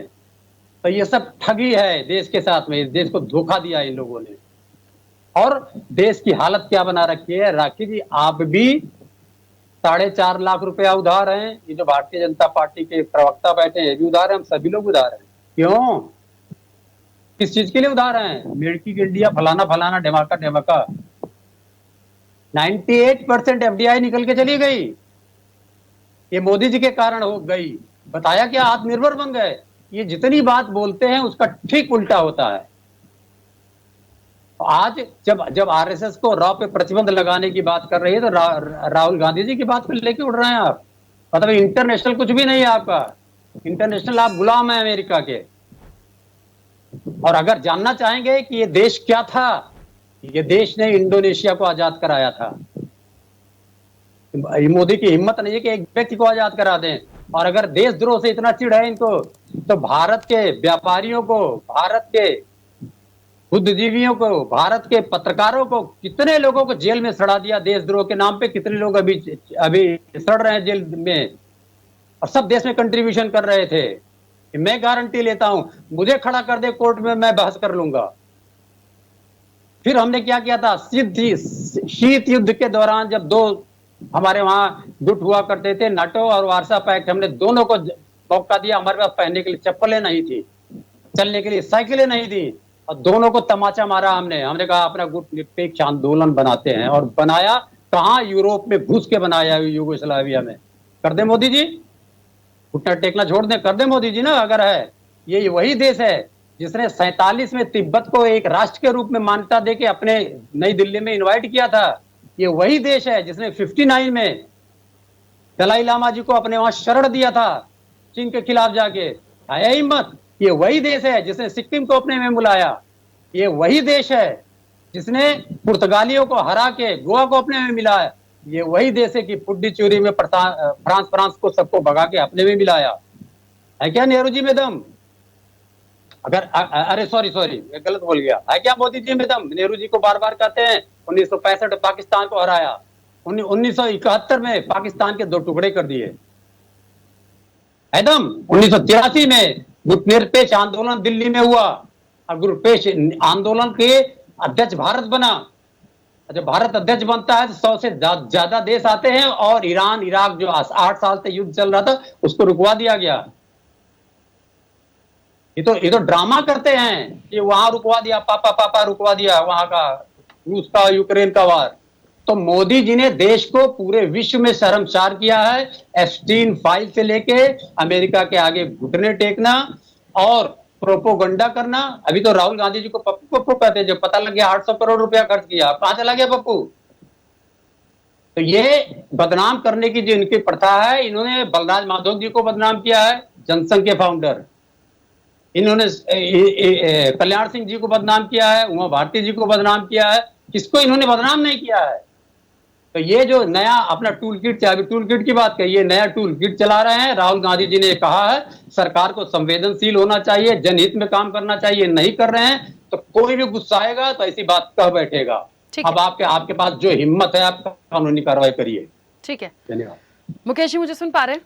तो ये सब ठगी है देश के साथ में, देश को धोखा दिया इन लोगों ने। और देश की हालत क्या बना रखी है राखी जी, आप भी 4.5 लाख रुपया उधार हैं, ये जो भारतीय जनता पार्टी के प्रवक्ता बैठे हैं ये भी उधार है, हम सभी लोग उधार हैं। क्यों, किस चीज के लिए उधार हैं? मेड इन इंडिया फलाना फलाना ढमाका ढमाका, 98% FDI निकल के चली गई, ये मोदी जी के कारण हो गई। बताया क्या, आत्मनिर्भर बन गए। ये जितनी बात बोलते हैं उसका ठीक उल्टा होता है। आज जब आरएसएस को रॉ पे प्रतिबंध लगाने की बात कर रही है तो राहुल गांधी जी की बात को लेके उड़ रहे हैं आप। मतलब इंटरनेशनल कुछ भी नहीं है आपका, इंटरनेशनल आप गुलाम है अमेरिका के। और अगर जानना चाहेंगे कि ये देश क्या था, ये देश ने इंडोनेशिया को आजाद कराया था। मोदी की हिम्मत नहीं है कि एक व्यक्ति को आजाद करा दें। और अगर देशद्रोह से इतना चिढ़ है इनको, तो भारत के व्यापारियों को, भारत के बुद्धिजीवियों को, भारत के पत्रकारों को, कितने लोगों को जेल में सड़ा दिया देशद्रोह के नाम पे। कितने लोग अभी सड़ रहे हैं जेल में, और सब देश में कंट्रीब्यूशन कर रहे थे। मैं गारंटी लेता हूं, मुझे खड़ा कर दे कोर्ट में, मैं बहस कर लूंगा। फिर हमने क्या किया था, शीत युद्ध के दौरान जब 2 हमारे वहां गुट हुआ करते थे, नाटो और वार्सा पैक्ट, हमने दोनों को मौका दिया। हमारे पास पहनने के लिए चप्पलें नहीं थी, चलने के लिए साइकिलें नहीं थी, और दोनों को तमाचा मारा हमने कहा अपना गुट निरपेक्ष आंदोलन बनाते हैं। और बनाया कहां, यूरोप में घुस के बनाया, यूगोस्लाविया में। कर दे मोदी जी, घुटना टेकना छोड़ दे, कर दे मोदी जी ना। अगर है ये वही देश है जिसने 47 में तिब्बत को एक राष्ट्र के रूप में मान्यता देके अपने नई दिल्ली में इनवाइट किया था। ये वही देश है जिसने 59 में दलाई लामा जी को अपने वहां शरण दिया था चीन के खिलाफ जाके, आया हिम्मत। ये वही देश है जिसने सिक्किम को अपने में बुलाया। ये वही देश है जिसने पुर्तगालियों को हरा के गोवा को अपने में मिलाया। ये वही देश है कि पुड्डी चोरी में फ्रांस को सबको भगा के अपने में मिलाया। है क्या नेहरू जी में दम? अगर अरे सॉरी गलत बोल गया, है क्या मोदी जी में दम? नेहरू जी को बार बार कहते हैं 1965 में पाकिस्तान को हराया, 1971 में पाकिस्तान के 2 टुकड़े कर दिए। है दम? 1983 में गुटनिरपेक्ष आंदोलन दिल्ली में हुआ और गुटनिरपेक्ष आंदोलन के अध्यक्ष भारत बना। जब भारत अध्यक्ष बनता है तो 100 से ज्यादा देश आते हैं और ईरान इराक जो 8 साल से युद्ध चल रहा था उसको रुकवा दिया गया। ये तो ड्रामा करते हैं कि वहां रुकवा दिया, पापा रुकवा दिया वहां का, रूस का यूक्रेन का वार। तो मोदी जी ने देश को पूरे विश्व में शर्मसार किया है। एप्स्टीन फाइल से लेके अमेरिका के आगे घुटने टेकना और प्रोपोगंडा करना। अभी तो राहुल गांधी जी को पप्पू कहते हैं, जब पता लग गया 800 करोड़ रुपया खर्च किया, कहां चला गया पप्पू। तो ये बदनाम करने की जो इनकी प्रथा है, इन्होंने बलराज माधव जी को बदनाम किया है, जनसंघ के फाउंडर। इन्होंने कल्याण सिंह जी को बदनाम किया है, उमा भारती जी को बदनाम किया है, किसको इन्होंने बदनाम नहीं किया है। तो ये जो नया अपना टूल किट की बात कही, नया टूल किट चला रहे हैं। राहुल गांधी जी ने कहा है सरकार को संवेदनशील होना चाहिए, जनहित में काम करना चाहिए, नहीं कर रहे हैं तो कोई भी गुस्साएगा तो ऐसी बात कह बैठेगा। अब आपके पास जो हिम्मत है आप कानूनी कार्रवाई करिए। ठीक है, धन्यवाद। मुकेश जी मुझे सुन पा रहे हैं?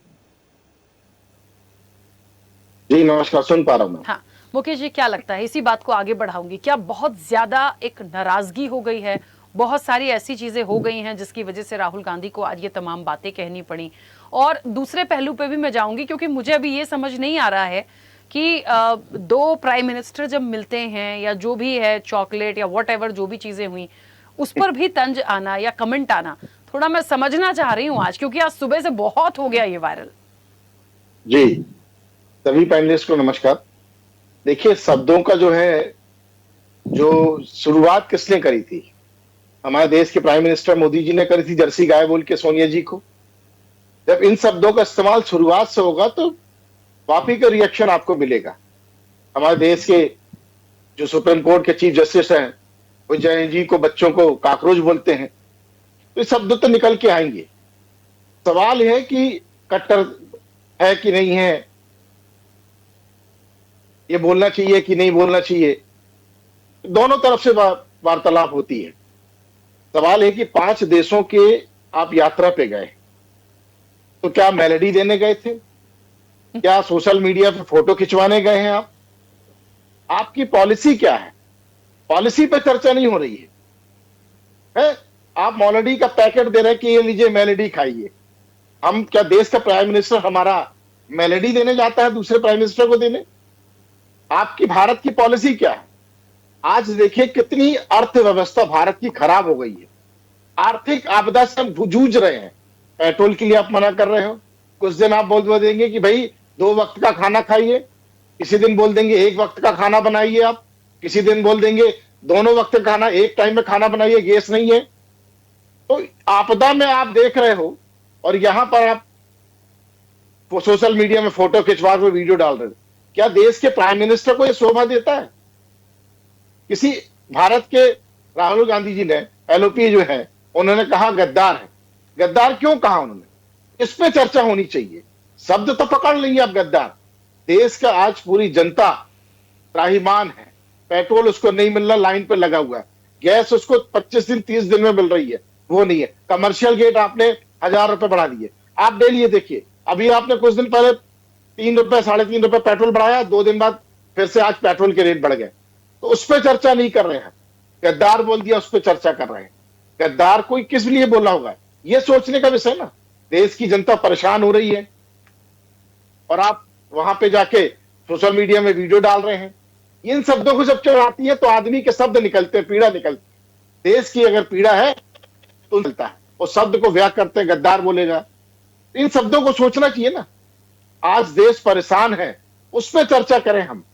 जी नमस्कार, सुन पा रहा हूं मैं। हाँ मुकेश जी, क्या लगता है, इसी बात को आगे बढ़ाऊंगी, क्या बहुत ज्यादा एक नाराजगी हो गई है, बहुत सारी ऐसी चीजें हो गई हैं जिसकी वजह से राहुल गांधी को आज ये तमाम बातें कहनी पड़ी? और दूसरे पहलू पे भी मैं जाऊंगी क्योंकि मुझे अभी ये समझ नहीं आ रहा है कि दो प्राइम मिनिस्टर जब मिलते हैं या जो भी है चॉकलेट या व्हाटएवर जो भी चीजें हुई उस पर भी तंज आना या कमेंट आना, थोड़ा मैं समझना चाह रही हूँ आज, क्योंकि आज सुबह से बहुत हो गया ये वायरल। जी सभी पैनलिस्ट को नमस्कार। देखिए शब्दों का जो है, जो शुरुआत किसने करी थी? हमारे देश के प्राइम मिनिस्टर मोदी जी ने करी थी, जर्सी गाय बोल के सोनिया जी को। जब इन शब्दों का इस्तेमाल शुरुआत से होगा तो वापी का रिएक्शन आपको मिलेगा। हमारे देश के जो सुप्रीम कोर्ट के चीफ जस्टिस हैं वो जैन जी को बच्चों को काकरोच बोलते हैं, तो ये शब्द तो निकल के आएंगे। सवाल है कि कट्टर है कि नहीं है, ये बोलना चाहिए कि नहीं बोलना चाहिए, दोनों तरफ से वार्तालाप होती है। सवाल है कि 5 देशों के आप यात्रा पे गए तो क्या मेलोडी देने गए थे? क्या सोशल मीडिया पे फोटो खिंचवाने गए हैं आप? आपकी पॉलिसी क्या है? पॉलिसी पे चर्चा नहीं हो रही है? आप मेलोडी का पैकेट दे रहे हैं कि ये लीजिए मेलोडी खाइए। हम क्या देश का प्राइम मिनिस्टर हमारा मेलोडी देने जाता है दूसरे प्राइम मिनिस्टर को देने? आपकी भारत की पॉलिसी क्या है? आज देखिए कितनी अर्थव्यवस्था भारत की खराब हो गई है। आर्थिक आपदा से हम जूझ रहे हैं। पेट्रोल के लिए आप मना कर रहे हो, कुछ दिन आप बोल देंगे कि भाई 2 वक्त का खाना खाइए, किसी दिन बोल देंगे 1 वक्त का खाना बनाइए आप, किसी दिन बोल देंगे दोनों वक्त का खाना, एक टाइम में खाना बनाइए, गैस नहीं है। तो आपदा में आप देख रहे हो और यहां पर आप सोशल मीडिया में फोटो खिंचवा के वीडियो डाल रहे हो। क्या देश के प्राइम मिनिस्टर को यह शोभा देता है? किसी भारत के राहुल गांधी जी ने एलओपी जो है उन्होंने कहा गद्दार है। गद्दार क्यों कहा उन्होंने? इस पे चर्चा होनी चाहिए। शब्द तो पकड़ लेंगे आप गद्दार। देश का आज पूरी जनता त्राहिमाम है। पेट्रोल उसको नहीं मिल रहा, लाइन पे लगा हुआ है। गैस उसको 25 दिन 30 दिन में मिल रही है, वो नहीं है। कमर्शियल गेट आपने 1000 रुपए बढ़ा दिए। आप डेली ये देखिए, अभी आपने कुछ दिन पहले 3 रुपए 3.5 रुपए पेट्रोल बढ़ाया, 2 दिन बाद फिर से आज पेट्रोल के रेट बढ़ गए। तो उस पर चर्चा नहीं कर रहे हैं। गद्दार बोल दिया, उस पर चर्चा कर रहे हैं। गद्दार कोई किस लिए बोला होगा, यह सोचने का विषय ना। देश की जनता परेशान हो रही है और आप वहां पे जाके सोशल मीडिया में वीडियो डाल रहे हैं। इन शब्दों को जब चढ़ाती है तो आदमी के शब्द निकलते हैं, पीड़ा निकलती। देश की अगर पीड़ा है तो निकलता है। उस शब्द को व्याख्या करते हैं, गद्दार बोलेगा। इन शब्दों को सोचना चाहिए ना। आज देश परेशान है, उस पर चर्चा करें हम।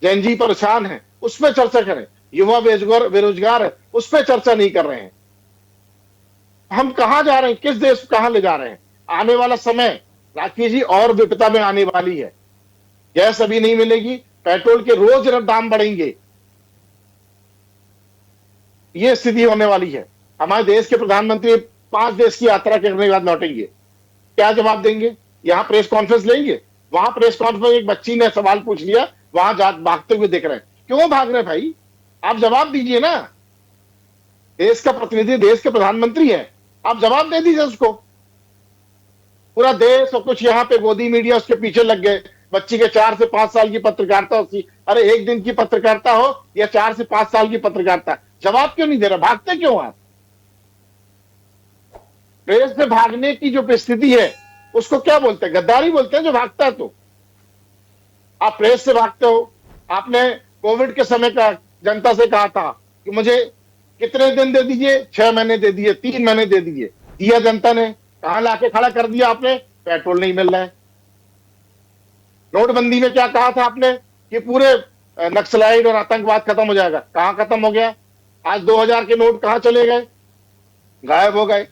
जैन जी परेशान है, उस पर चर्चा करें। युवा बेरोजगार है, उस पर चर्चा नहीं कर रहे हैं। हम कहां जा रहे हैं, किस देश कहां ले जा रहे हैं? आने वाला समय राखी जी और विपदा में आने वाली है। गैस अभी नहीं मिलेगी, पेट्रोल के रोज दाम बढ़ेंगे, यह स्थिति होने वाली है। हमारे देश के प्रधानमंत्री 5 देश की यात्रा करने के बाद लौटेंगे, क्या जवाब देंगे? यहां प्रेस कॉन्फ्रेंस लेंगे, वहां प्रेस कॉन्फ्रेंस एक बच्ची ने सवाल पूछ लिया, वहां भागते हुए दिख रहे हैं। क्यों भाग रहे भाई? आप जवाब दीजिए ना। देश का प्रतिनिधि देश के प्रधानमंत्री है, आप जवाब दे दीजिए उसको। पूरा देश और कुछ यहां पे गोदी मीडिया उसके पीछे लग गए, बच्ची के 4 से 5 साल की पत्रकारिता होती। अरे एक दिन की पत्रकारिता हो या 4 से 5 साल की पत्रकारिता, जवाब क्यों नहीं दे रहा? भागते क्यों आप? प्रेस से भागने की जो परिस्थिति है उसको क्या बोलते हैं? गद्दारी बोलते हैं जो भागता है। तो आप प्रेस से भागते हो। आपने कोविड के समय का जनता से कहा था कि मुझे कितने दिन दे दीजिए, 6 महीने दे दिए, 3 महीने दे दीजिए, दिया जनता ने। कहां लाके खड़ा कर दिया आपने? पेट्रोल नहीं मिल रहा है। नोटबंदी में क्या कहा था आपने कि पूरे नक्सलाइट और आतंकवाद खत्म हो जाएगा? कहां खत्म हो गया? आज 2000 के नोट कहां चले गए? गायब हो गए।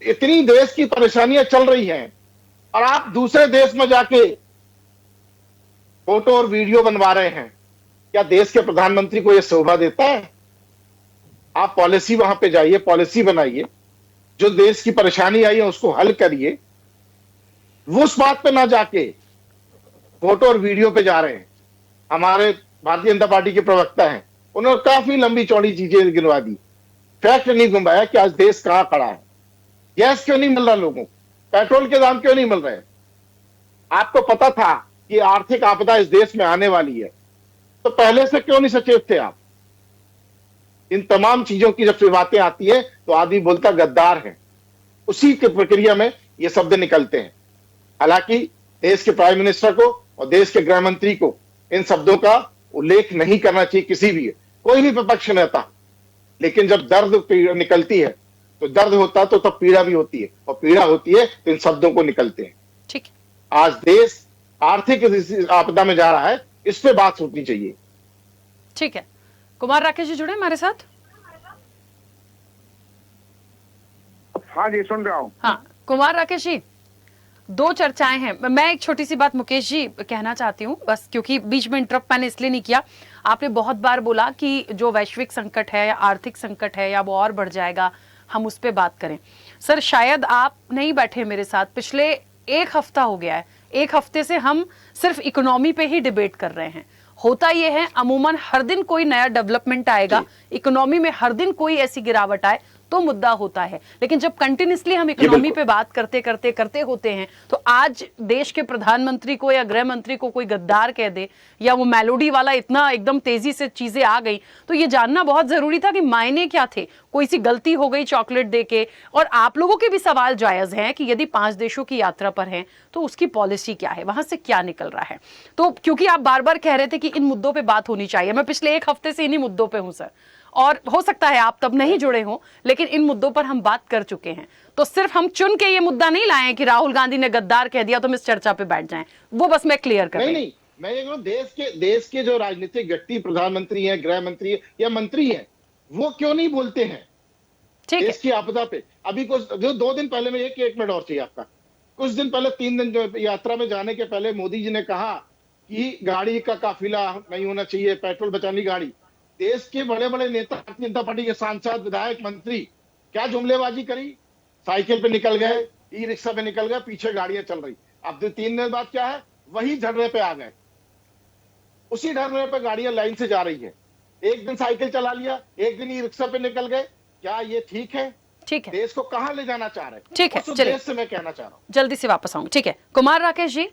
इतनी देश की परेशानियां चल रही हैं और आप दूसरे देश में जाके फोटो और वीडियो बनवा रहे हैं। क्या देश के प्रधानमंत्री को यह शोभा देता है? आप पॉलिसी वहां पे जाइए, पॉलिसी बनाइए, जो देश की परेशानी आई है उसको हल करिए। वो उस बात पे ना जाके फोटो और वीडियो पे जा रहे हैं। हमारे भारतीय जनता पार्टी के प्रवक्ता हैं, उन्होंने काफी लंबी चौड़ी चीजें गिनवा दी, फैक्ट नहीं घुमाया कि आज देश कहां खड़ा है। गैस क्यों नहीं मिल रहा लोगों को? पेट्रोल के दाम क्यों नहीं मिल रहे? आपको पता था कि आर्थिक आपदा इस देश में आने वाली है, तो पहले से क्यों नहीं सचेत थे आप? इन तमाम चीजों की जब बातें आती है तो आदमी बोलता गद्दार है। उसी की प्रक्रिया में ये शब्द निकलते हैं। हालांकि देश के प्राइम मिनिस्टर को और देश के गृह मंत्री को इन शब्दों का उल्लेख नहीं करना चाहिए, किसी भी कोई भी विपक्ष नेता। लेकिन जब दर्द निकलती है तो दर्द होता तो तब पीड़ा भी होती है, और पीड़ा होती है तो इन शब्दों को निकलते हैं। ठीक। आज देश आर्थिक आपदा में जा रहा है, इस पे बात होनी चाहिए। ठीक है, कुमार राकेश जी जुड़े हमारे साथ। हाँ जी, सुन रहा हूँ। हाँ कुमार राकेश जी, दो चर्चाएं हैं। मैं एक छोटी सी बात मुकेश जी कहना चाहती हूँ, बस क्योंकि बीच में इंटरप्ट मैंने इसलिए नहीं किया। आपने बहुत बार बोला कि जो वैश्विक संकट है या आर्थिक संकट है या वो और बढ़ जाएगा, हम उस पर बात करें। सर शायद आप नहीं बैठे मेरे साथ, पिछले 1 हफ्ता हो गया है, 1 हफ्ते से हम सिर्फ इकोनॉमी पे ही डिबेट कर रहे हैं। होता यह है अमूमन हर दिन कोई नया डेवलपमेंट आएगा, इकोनॉमी में हर दिन कोई ऐसी गिरावट आए तो मुद्दा होता है। लेकिन जब कंटिन्यूसली हम इकोनॉमी पे बात करते होते हैं, तो आज देश के प्रधानमंत्री को या गृह मंत्री को कोई गद्दार कह दे या वो मेलोडी वाला इतना एकदम तेजी से चीजें आ गई, तो ये जानना बहुत जरूरी था कि मायने क्या थे। कोई सी गलती हो गई चॉकलेट देके? और आप लोगों के भी सवाल जायज हैं कि यदि 5 देशों की यात्रा पर हैं तो उसकी पॉलिसी क्या है, वहां से क्या निकल रहा है। तो क्योंकि आप बार बार कह रहे थे कि इन मुद्दों पर बात होनी चाहिए, मैं पिछले 1 हफ्ते से इन्हीं मुद्दों पर हूं सर, और हो सकता है आप तब नहीं जुड़े हों, लेकिन इन मुद्दों पर हम बात कर चुके हैं। तो सिर्फ हम चुन के ये मुद्दा नहीं लाए कि राहुल गांधी ने गद्दार कह दिया तो हम इस चर्चा पे बैठ जाएं, वो बस मैं क्लियर कर नहीं, मैं ये कहूं, देश के जो राजनीतिक व्यक्ति, प्रधानमंत्री हैं, गृह मंत्री है या मंत्री है, वो क्यों नहीं बोलते हैं देश की आपदा पे? अभी कुछ जो 2 दिन पहले में, एक मिनट और चाहिए आपका, कुछ दिन पहले 3 दिन जो यात्रा में जाने के पहले मोदी जी ने कहा कि गाड़ी का काफिला नहीं होना चाहिए, पेट्रोल बचाने की गाड़ी। देश के बड़े बड़े नेता, भारतीय जनता पार्टी के सांसद, विधायक, मंत्री क्या जुमलेबाजी करी? साइकिल पे निकल गए, ई रिक्शा पे निकल गए, पीछे गाड़ियां चल रही। अब 3 दिन बाद क्या है, वही धरने पे आ गए। उसी धरने पे गाड़ियां लाइन से जा रही है। एक दिन साइकिल चला लिया, एक दिन ई रिक्शा पे निकल गए। क्या ये ठीक है? ठीक है, देश को कहां ले जाना चाह रहे हैं? ठीक है, उस देश से मैं कहना चाह रहा हूं। जल्दी से वापस आऊंगी। ठीक है कुमार राकेश जी,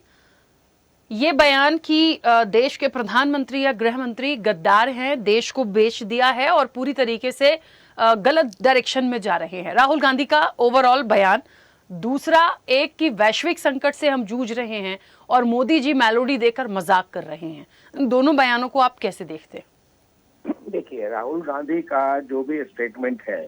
ये बयान कि देश के प्रधानमंत्री या गृह मंत्री गद्दार हैं, देश को बेच दिया है और पूरी तरीके से गलत डायरेक्शन में जा रहे हैं, राहुल गांधी का ओवरऑल बयान। दूसरा एक कि वैश्विक संकट से हम जूझ रहे हैं और मोदी जी मेलोडी देकर मजाक कर रहे हैं। इन दोनों बयानों को आप कैसे देखते हैं? देखिए, राहुल गांधी का जो भी स्टेटमेंट है,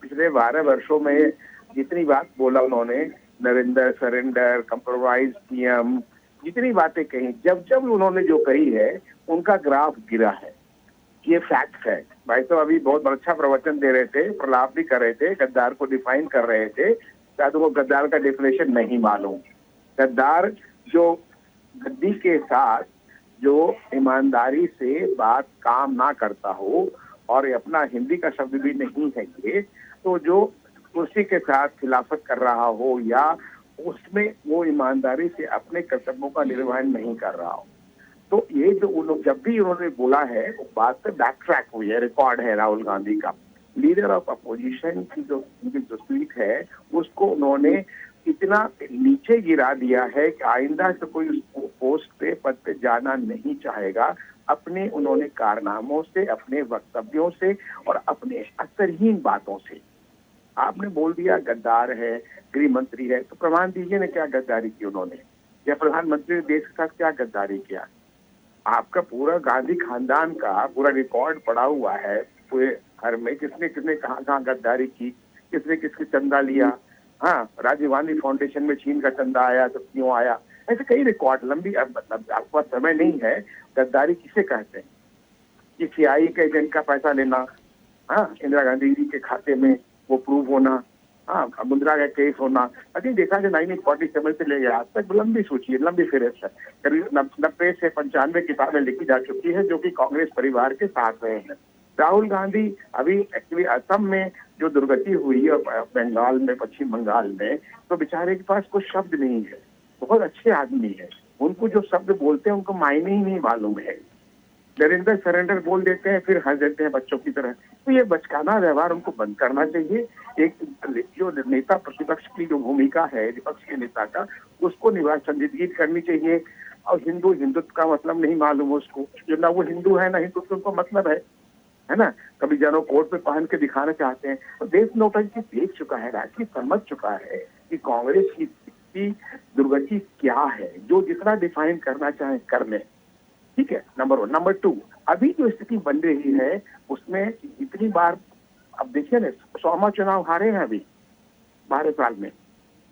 पिछले 12 वर्षों में जितनी बात बोला उन्होंने, नरेंद्र, सरेंडर, कंप्रोमाइज पीएम, जितनी बातें कही, जब उन्होंने जो कही है उनका ग्राफ गिरा है। ये फैक्ट है। भाई तो अभी बहुत अच्छा प्रवचन दे रहे थे, प्रलाप भी कर रहे थे, गद्दार को डिफाइन कर रहे थे। शायद वो गद्दार का डेफिनेशन नहीं मालूम। गद्दार जो गद्दी के साथ जो ईमानदारी से बात काम ना करता हो, और अपना हिंदी का शब्द भी नहीं है ये, तो जो कुर्सी के साथ खिलाफत कर रहा हो या उसमें वो ईमानदारी से अपने कर्तव्यों का निर्वहन नहीं कर रहा हो, तो ये जो जब भी उन्होंने बोला है वो बात पे बैक ट्रैक हुई है, रिकॉर्ड है राहुल गांधी का। लीडर ऑफ अपोजिशन की जो स्पीच है उसको उन्होंने इतना नीचे गिरा दिया है कि आइंदा से कोई पोस्ट पे पद पे जाना नहीं चाहेगा अपने उन्होंने कारनामों से, अपने वक्तव्यों से और अपने असरहीन बातों से। आपने बोल दिया गद्दार है, गृह मंत्री है, तो प्रमाण दीजिए ना क्या गद्दारी की उन्होंने, या प्रधानमंत्री ने देश के साथ क्या गद्दारी किया। आपका पूरा गांधी खानदान का पूरा रिकॉर्ड पड़ा हुआ है पूरे घर में, किसने किसने कहाँ गद्दारी की, किसने किसकी चंदा लिया। हाँ, राजीव गांधी फाउंडेशन में चीन का चंदा आया तो क्यों आया, ऐसे कई रिकॉर्ड लंबी। मतलब आपके पास समय नहीं है, गद्दारी किसे कहते हैं कि सीआईए के एजेंट का पैसा लेना, हाँ, इंदिरा गांधी जी के खाते में वो प्रूव होना, हाँ, मुद्रा का केस होना। अभी देखा कि 1947 से लेकर आज तक लंबी सूची है, लंबी फहरिस्त है। करीब 90 से 95 किताबें लिखी जा चुकी है जो कि कांग्रेस परिवार के साथ रहे हैं। राहुल गांधी अभी एक्चुअली असम में जो दुर्गति हुई और बंगाल में, पश्चिम बंगाल में, तो बेचारे के पास कोई शब्द नहीं है। बहुत अच्छे आदमी है, उनको जो शब्द बोलते हैं उनको मायने ही नहीं मालूम है। नरेंद्र सरेंडर बोल देते हैं, फिर हंस देते हैं बच्चों की तरह। तो ये बचकाना व्यवहार उनको बंद करना चाहिए। एक जो नेता प्रतिपक्ष की जो भूमिका है विपक्ष के नेता का, उसको संजीदगी करनी चाहिए। और हिंदुत्व का मतलब नहीं मालूम उसको, जो ना वो हिंदू है ना हिंदुत्व उनको मतलब है ना। कभी जानो कोर्ट पे पहन के दिखाना चाहते हैं। तो देश नौटंकी देख चुका है, राजनीति समझ चुका है कि कांग्रेस की दुर्गति क्या है, जो जितना डिफाइन करना चाहे कर ले, ठीक है। नंबर 1। नंबर 2, अभी जो स्थिति बन रही है उसमें इतनी बार, अब देखिए ना, 100वां चुनाव हारे हैं अभी 12 साल में।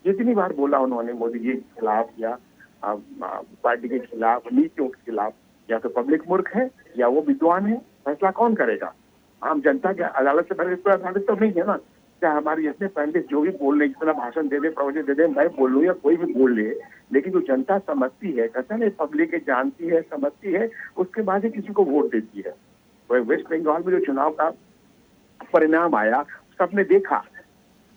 जितनी बार बोला उन्होंने मोदी जी के खिलाफ या पार्टी के खिलाफ, नीतियों के खिलाफ, या तो पब्लिक मूर्ख है या वो विद्वान है। फैसला कौन करेगा? आम जनता के अदालत से पहले अदालत तो नहीं है ना। क्या हमारे जितने पंडित जो भी बोल रहे, जितना भाषण दे दे, प्रवचन दे दे, मैं बोल लूँ या कोई भी बोल ले, लेकिन जो जनता समझती है, कहते हैं पब्लिक जानती है, समझती है, उसके बाद ही किसी को वोट देती है। तो वेस्ट बंगाल में जो चुनाव का परिणाम आया सबने देखा,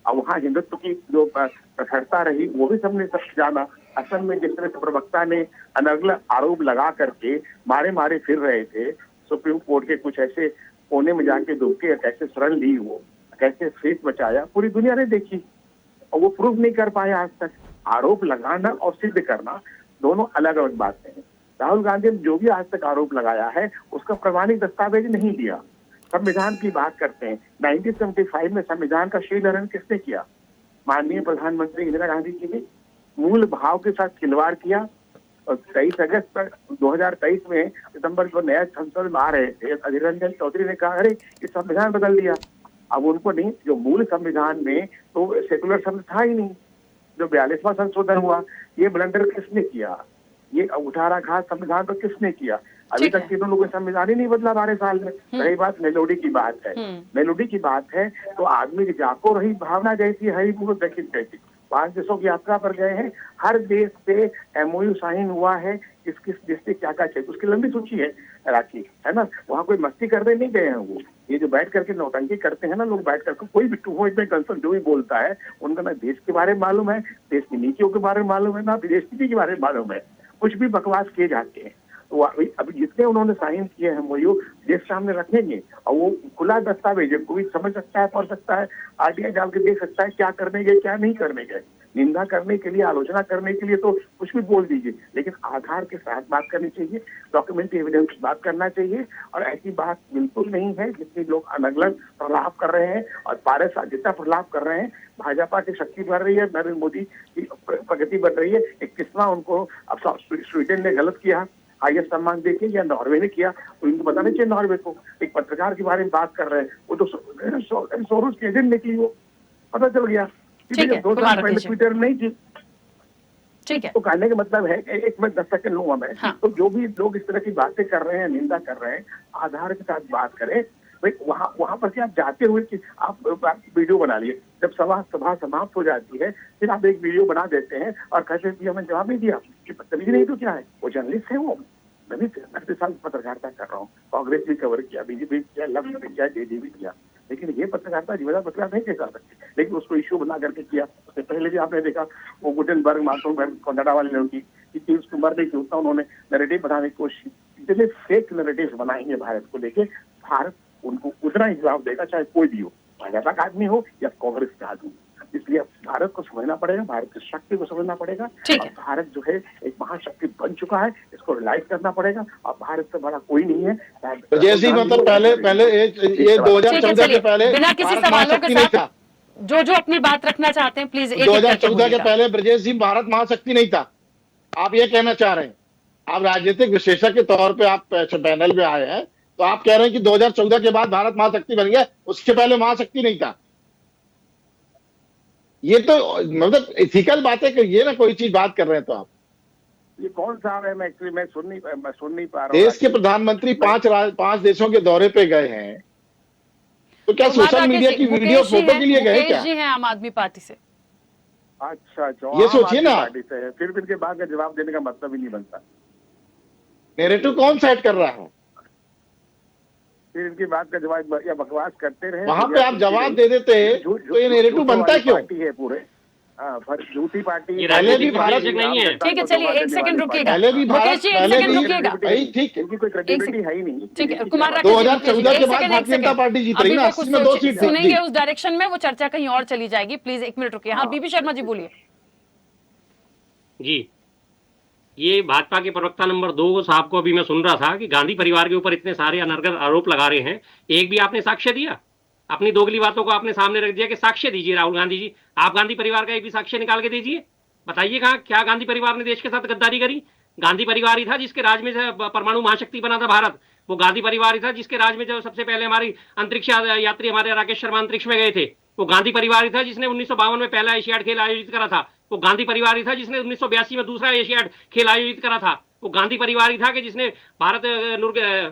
और वहाँ हिंदुत्व की जो प्रखरता रही वो भी सबने सब जाना। असम में जिस तरह से प्रवक्ता ने अनर्गल आरोप लगा करके मारे फिर रहे थे, सुप्रीम कोर्ट के कुछ ऐसे कोने में जाके डूब के कैसे शरण ली, वो कैसे फेस बचाया, पूरी दुनिया ने देखी। और वो प्रूव नहीं कर पाया आज तक। आरोप लगाना और सिद्ध करना दोनों अलग अलग बातें हैं। राहुल गांधी ने जो भी आज तक आरोप लगाया है उसका प्रमाणिक दस्तावेज नहीं दिया। संविधान की बात करते हैं, 1975 में संविधान का शीलहरण किसने किया? माननीय प्रधानमंत्री इंदिरा गांधी जी ने मूल भाव के साथ खिलवाड़ किया। और 23 अगस्त 2023 में सितंबर को नया संसद में आ रहे थे, अधीर रंजन चौधरी ने कहा अरे ये संविधान बदल दिया। अब उनको नहीं, जो मूल संविधान में तो सेकुलर शब्द था ही नहीं। जो 42वां संशोधन हुआ, ये ब्लंडर किसने किया? ये उठाराघात संविधान पर किसने किया? अभी तक तीनों लोगों का संविधान ही नहीं बदला 12 साल में। रही बात मेलोडी की बात है, मेलोडी की बात है तो आदमी की जाको रही भावना जैसी हरिपूर्व दक्षिण कैसी 5 देशों की यात्रा पर गए हैं। हर देश से एमओयू साइन हुआ है, किस किस देश से क्या क्या चाहिए, उसकी लंबी सूची है राखी, है ना। वहाँ कोई मस्ती करने नहीं गए हैं वो। ये जो बैठ करके नौटंकी करते हैं ना लोग, बैठ करके कोई भी टू इसमें कंसर्न जो भी बोलता है उनका ना देश के बारे में मालूम है, देश की नीतियों के बारे में मालूम है, ना विदेश नीति के बारे में मालूम है। कुछ भी बकवास किए जाते हैं। तो अभी जितने उन्होंने साइन किए हैं वो देश सामने रखेंगे और वो खुला दस्तावेज है, कोई समझ सकता है, पढ़ सकता है, आरटीआई डाल के देख सकता है क्या करने गए क्या नहीं करने गए। निंदा करने के लिए, आलोचना करने के लिए तो कुछ भी बोल दीजिए, लेकिन आधार के साथ बात करनी चाहिए, डॉक्यूमेंट्री एविडेंस बात करना चाहिए। और ऐसी बात बिल्कुल नहीं है जितनी लोग अलग अलग प्रलाप कर रहे हैं और 12 साल जितना प्रलाप कर रहे हैं। भाजपा की शक्ति बढ़ रही है, नरेंद्र मोदी की प्रगति बढ़ रही है। 21वां उनको अब स्वीडन ने गलत किया, हाईएस्ट सम्मान देके, या नॉर्वे ने किया, तो इनको बताना चाहिए नॉर्वे को। एक पत्रकार के बारे में बात कर रहे हैं, वो तो सोरोस की एजेंट निकली, वो पता चल गया। 2 साल पहले ट्विटर नहीं थी। ठीक है, तो कहने का मतलब है, एक मिनट 10 सेकंड लूंगा मैं। हाँ। तो जो भी लोग इस तरह की बातें कर रहे हैं, निंदा कर रहे हैं, आधार के साथ बात करें। भाई वहां पर क्या आप जाते हुए कि आप वीडियो बना लिए, जब सभा समाप्त हो जाती है फिर आप एक वीडियो बना देते हैं और कहते हैं कि हमें जवाब नहीं दिया कि बदतमीजी नहीं तो क्या है। वो जर्नलिस्ट है, वो मैं भी 30 साल पत्रकारिता कर रहा हूँ, कांग्रेस भी कवर किया, बीजेपी किया, लफ्ज भी किया, जेडी भी किया, लेकिन ये पत्रकारिता जिम्मेदार पत्रकार नहीं कर सकते। लेकिन उसको इश्यू बना करके किया। उससे पहले भी आपने देखा वो गुटेनबर्ग, मार्टनबर्ग, कनाडा वाले लोगों की तीव्र कुमार नहीं होता, उन्होंने नैरेटिव बनाने की कोशिश, इतने फेक नैरेटिव बनाएंगे भारत को लेके, भारत उनको उतना ही जवाब देगा, चाहे कोई भी हो, भाजपा का आदमी हो या कांग्रेस का आदमी। इसलिए भारत को समझना पड़ेगा, भारत की शक्ति को समझना पड़ेगा। ठीक और है। भारत जो है एक महाशक्ति बन चुका है, इसको रियलाइज करना पड़ेगा। और भारत से बड़ा कोई नहीं है। ब्रजेश जी मतलब पहले ये 2014 के पहले बिना किसी भारत सवालों के महाशक्ति नहीं था। जो अपनी बात रखना चाहते हैं प्लीज 2014 के पहले ब्रजेश जी भारत महाशक्ति नहीं था, आप ये कहना चाह रहे हैं। आप राजनीतिक विश्लेषक के तौर पे आप पैनल में आए हैं, तो आप कह रहे हैं कि 2014 के बाद भारत महाशक्ति बन गया, उसके पहले महाशक्ति नहीं था। ये तो मतलब इथिकल बातें करिए ना, कोई चीज बात कर रहे हैं तो आप। ये कौन सा है? मैं एक्चुअली मैं सुन नहीं पा रहा हूँ। देश के प्रधानमंत्री 5 देशों के दौरे पे गए हैं, तो क्या सोशल मीडिया की वीडियो फोटो के लिए गए क्या? जी हैं आम आदमी पार्टी से। अच्छा, ये सोचिए ना, फिर इनके बात का जवाब देने का मतलब ही नहीं बनता। नैरेटिव कौन सेट कर रहा है? फिर इनकी बात का जवाब या बकवास करते रहे। वहां पे आप जवाब दे देते हैं तो ये नैरेटिव बनता क्यों? पार्टी है पूरे, झूठी पार्टी। पहले भी भारत नहीं है। ठीक है, चलिए 1 सेकंड रुकिएगा। पहले भी भारत, मुकेश जी 1 पहले सेकंड भी रुकिएगा। ठीक है, इनकी कोई क्रेडिबिलिटी है ही नहीं। ठीक है, कुमार राकेश जी, 2014 के बाद 1 भारतीय जनता पार्टी जीत रही ना, कुछ इसमें 2 सीट सुनेंगे उस डायरेक्शन में, वो चर्चा कहीं और चली जाएगी। प्लीज 1 मिनट रुकिए। हाँ, बीबी शर्मा जी बोलिए। जी, ये भाजपा के प्रवक्ता नंबर 2 साहब को अभी मैं सुन रहा था कि गांधी परिवार के ऊपर इतने सारे अनर्गल आरोप लगा रहे हैं, एक भी आपने साक्ष्य दिया? अपनी दोगली बातों को आपने सामने रख दिया कि साक्ष्य दीजिए राहुल गांधी जी। आप गांधी परिवार का एक भी साक्ष्य निकाल के दीजिए, बताइए कहाँ क्या गांधी परिवार ने देश के साथ गद्दारी करी? गांधी परिवार ही था जिसके राज में परमाणु महाशक्ति बना था भारत। वो गांधी परिवार ही था जिसके राज में जो सबसे पहले हमारी अंतरिक्ष यात्री हमारे राकेश शर्मा अंतरिक्ष में गए थे। वो गांधी परिवार ही था जिसने 1952 में पहला एशियाड खेल आयोजित करा था। वो गांधी परिवार ही था जिसने 1982 में दूसरा एशियाड खेल आयोजित करा था। वो गांधी परिवार ही था कि जिसने भारत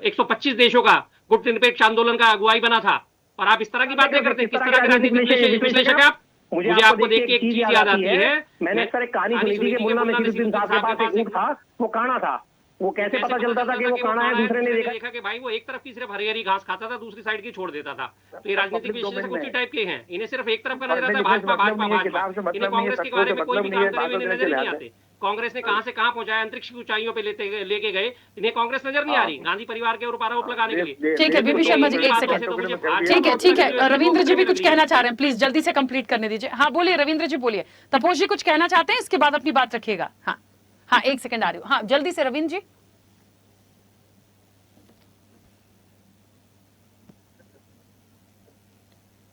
125 देशों का गुट निरपेक्ष आंदोलन का अगुवाई बना था। और आप इस तरह की बातें करते हैं, किस तरह के राजनीतिक विश्लेषक है आप? मुझे आपको देख के एक चीज याद आती है। मैंने सर एक कहानी सुनी थी कि मुल्ला नसीरुद्दीन साहब के पास एक ऊँट था, वो काना था। वो कैसे पता चलता था कि वो काना है? दूसरे ने देखा कि भाई वो एक तरफ की सिर्फ हरी हरी घास खाता था, दूसरी साइड की छोड़ देता था। तो ये राजनीतिक विश्लेषक उसी टाइप के हैं, इन्हें सिर्फ एक तरफ का नजर आता है, भाजपा भाजपा भाजपा। इन्हें कांग्रेस के बारे में कोई भी काम करे हुए नजर नहीं आते। कांग्रेस ने कहां से कहां पहुंचाया, अंतरिक्ष की ऊंचाइयों पे लेके गए, इन्हें कांग्रेस नजर नहीं आ रही गांधी परिवार के ऊपर आरोप लगाने के लिए। ठीक है बीबी शर्मा जी 1 सेकंड। ठीक है रविंद्र जी भी कुछ कहना चाह रहे हैं, प्लीज जल्दी से कंप्लीट करने दीजिए। हाँ बोलिए रविंद्र जी बोलिए। तपोश जी कुछ कहना चाहते हैं, इसके बाद अपनी बात रखिएगा। हाँ हाँ 1 सेकंड आ रही हूँ। हाँ जल्दी से रविंद्र जी।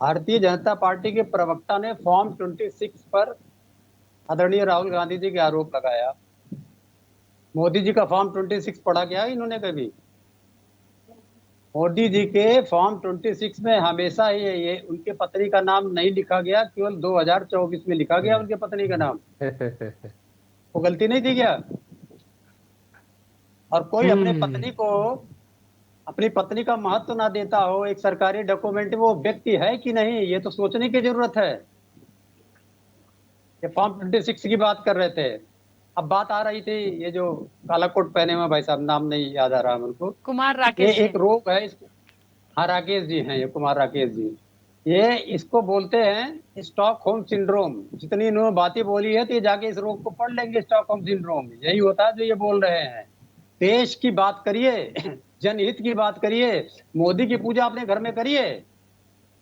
भारतीय जनता पार्टी के प्रवक्ता ने फॉर्म 26 पर आदरणीय राहुल गांधी जी के आरोप लगाया। मोदी जी का फॉर्म 26 पढ़ा क्या इन्होंने कभी? मोदी जी के फॉर्म 26 में हमेशा ही ये उनके पत्नी का नाम नहीं लिखा गया, केवल 2024 में लिखा गया उनके पत्नी का नाम। वो गलती नहीं थी क्या? और कोई अपनी पत्नी का महत्व ना देता हो एक सरकारी डॉक्यूमेंट, वो व्यक्ति है कि नहीं, ये तो सोचने की जरूरत है। ये फॉर्म 26 की बात कर रहे थे। अब बात आ रही थी ये जो काला कोट पहने हुए भाई साहब, नाम नहीं याद आ रहा मुझको, कुमार राकेश। ये एक रोग है इसको। हाँ राकेश जी हैं ये, कुमार राकेश जी। ये इसको बोलते हैं स्टॉकहोम सिंड्रोम। जितनी इन्होंने बातें बोली है तो ये जाके इस रोग को पढ़ लेंगे। स्टॉकहोम सिंड्रोम यही होता है जो ये बोल रहे हैं। देश की बात करिए, जनहित की बात करिए, मोदी की पूजा अपने घर में करिए,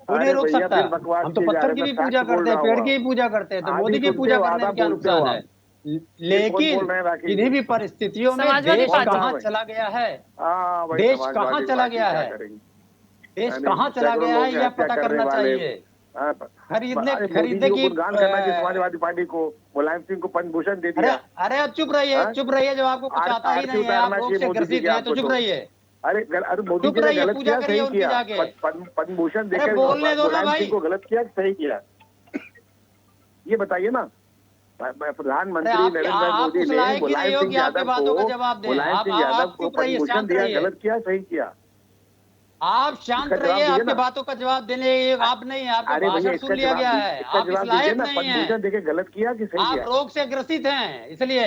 कोई नहीं रोक सकता। हम तो पत्थर की भी पूजा करते हैं, पेड़ की भी पूजा करते हैं, तो मोदी की पूजा करने में क्या नुकसान है? लेकिन इन्हीं भी परिस्थितियों में देश कहाँ चला गया है, देश कहाँ चला गया है, देश कहाँ चला गया है यह पता करना चाहिए। खरीदने की समाजवादी पार्टी को मुलायम सिंह को पद्म भूषण दे दिया। अरे अब चुप रहिए, चुप रहिए। जब आपको कुछ आता ही नहीं है, आप रोग से ग्रसित हैं, तो चुप रहिए। अरे मोदी जी ने गलत किया सही किया? पद्म भूषण देकर बोलने दो ना भाई, को गलत किया सही किया, ये बताइए ना। प्रधानमंत्री नरेंद्र मोदी ने मुलायम सिंह यादव को पद्म भूषण दिया, गलत किया सही किया? आप शांत रहिए, आपकी बातों का जवाब देने आप नहीं, आपका भाषण सुन लिया गया है, आप इस लायक नहीं हैं। देके गलत किया कि सही किया? आप रोग से ग्रसित हैं, इसलिए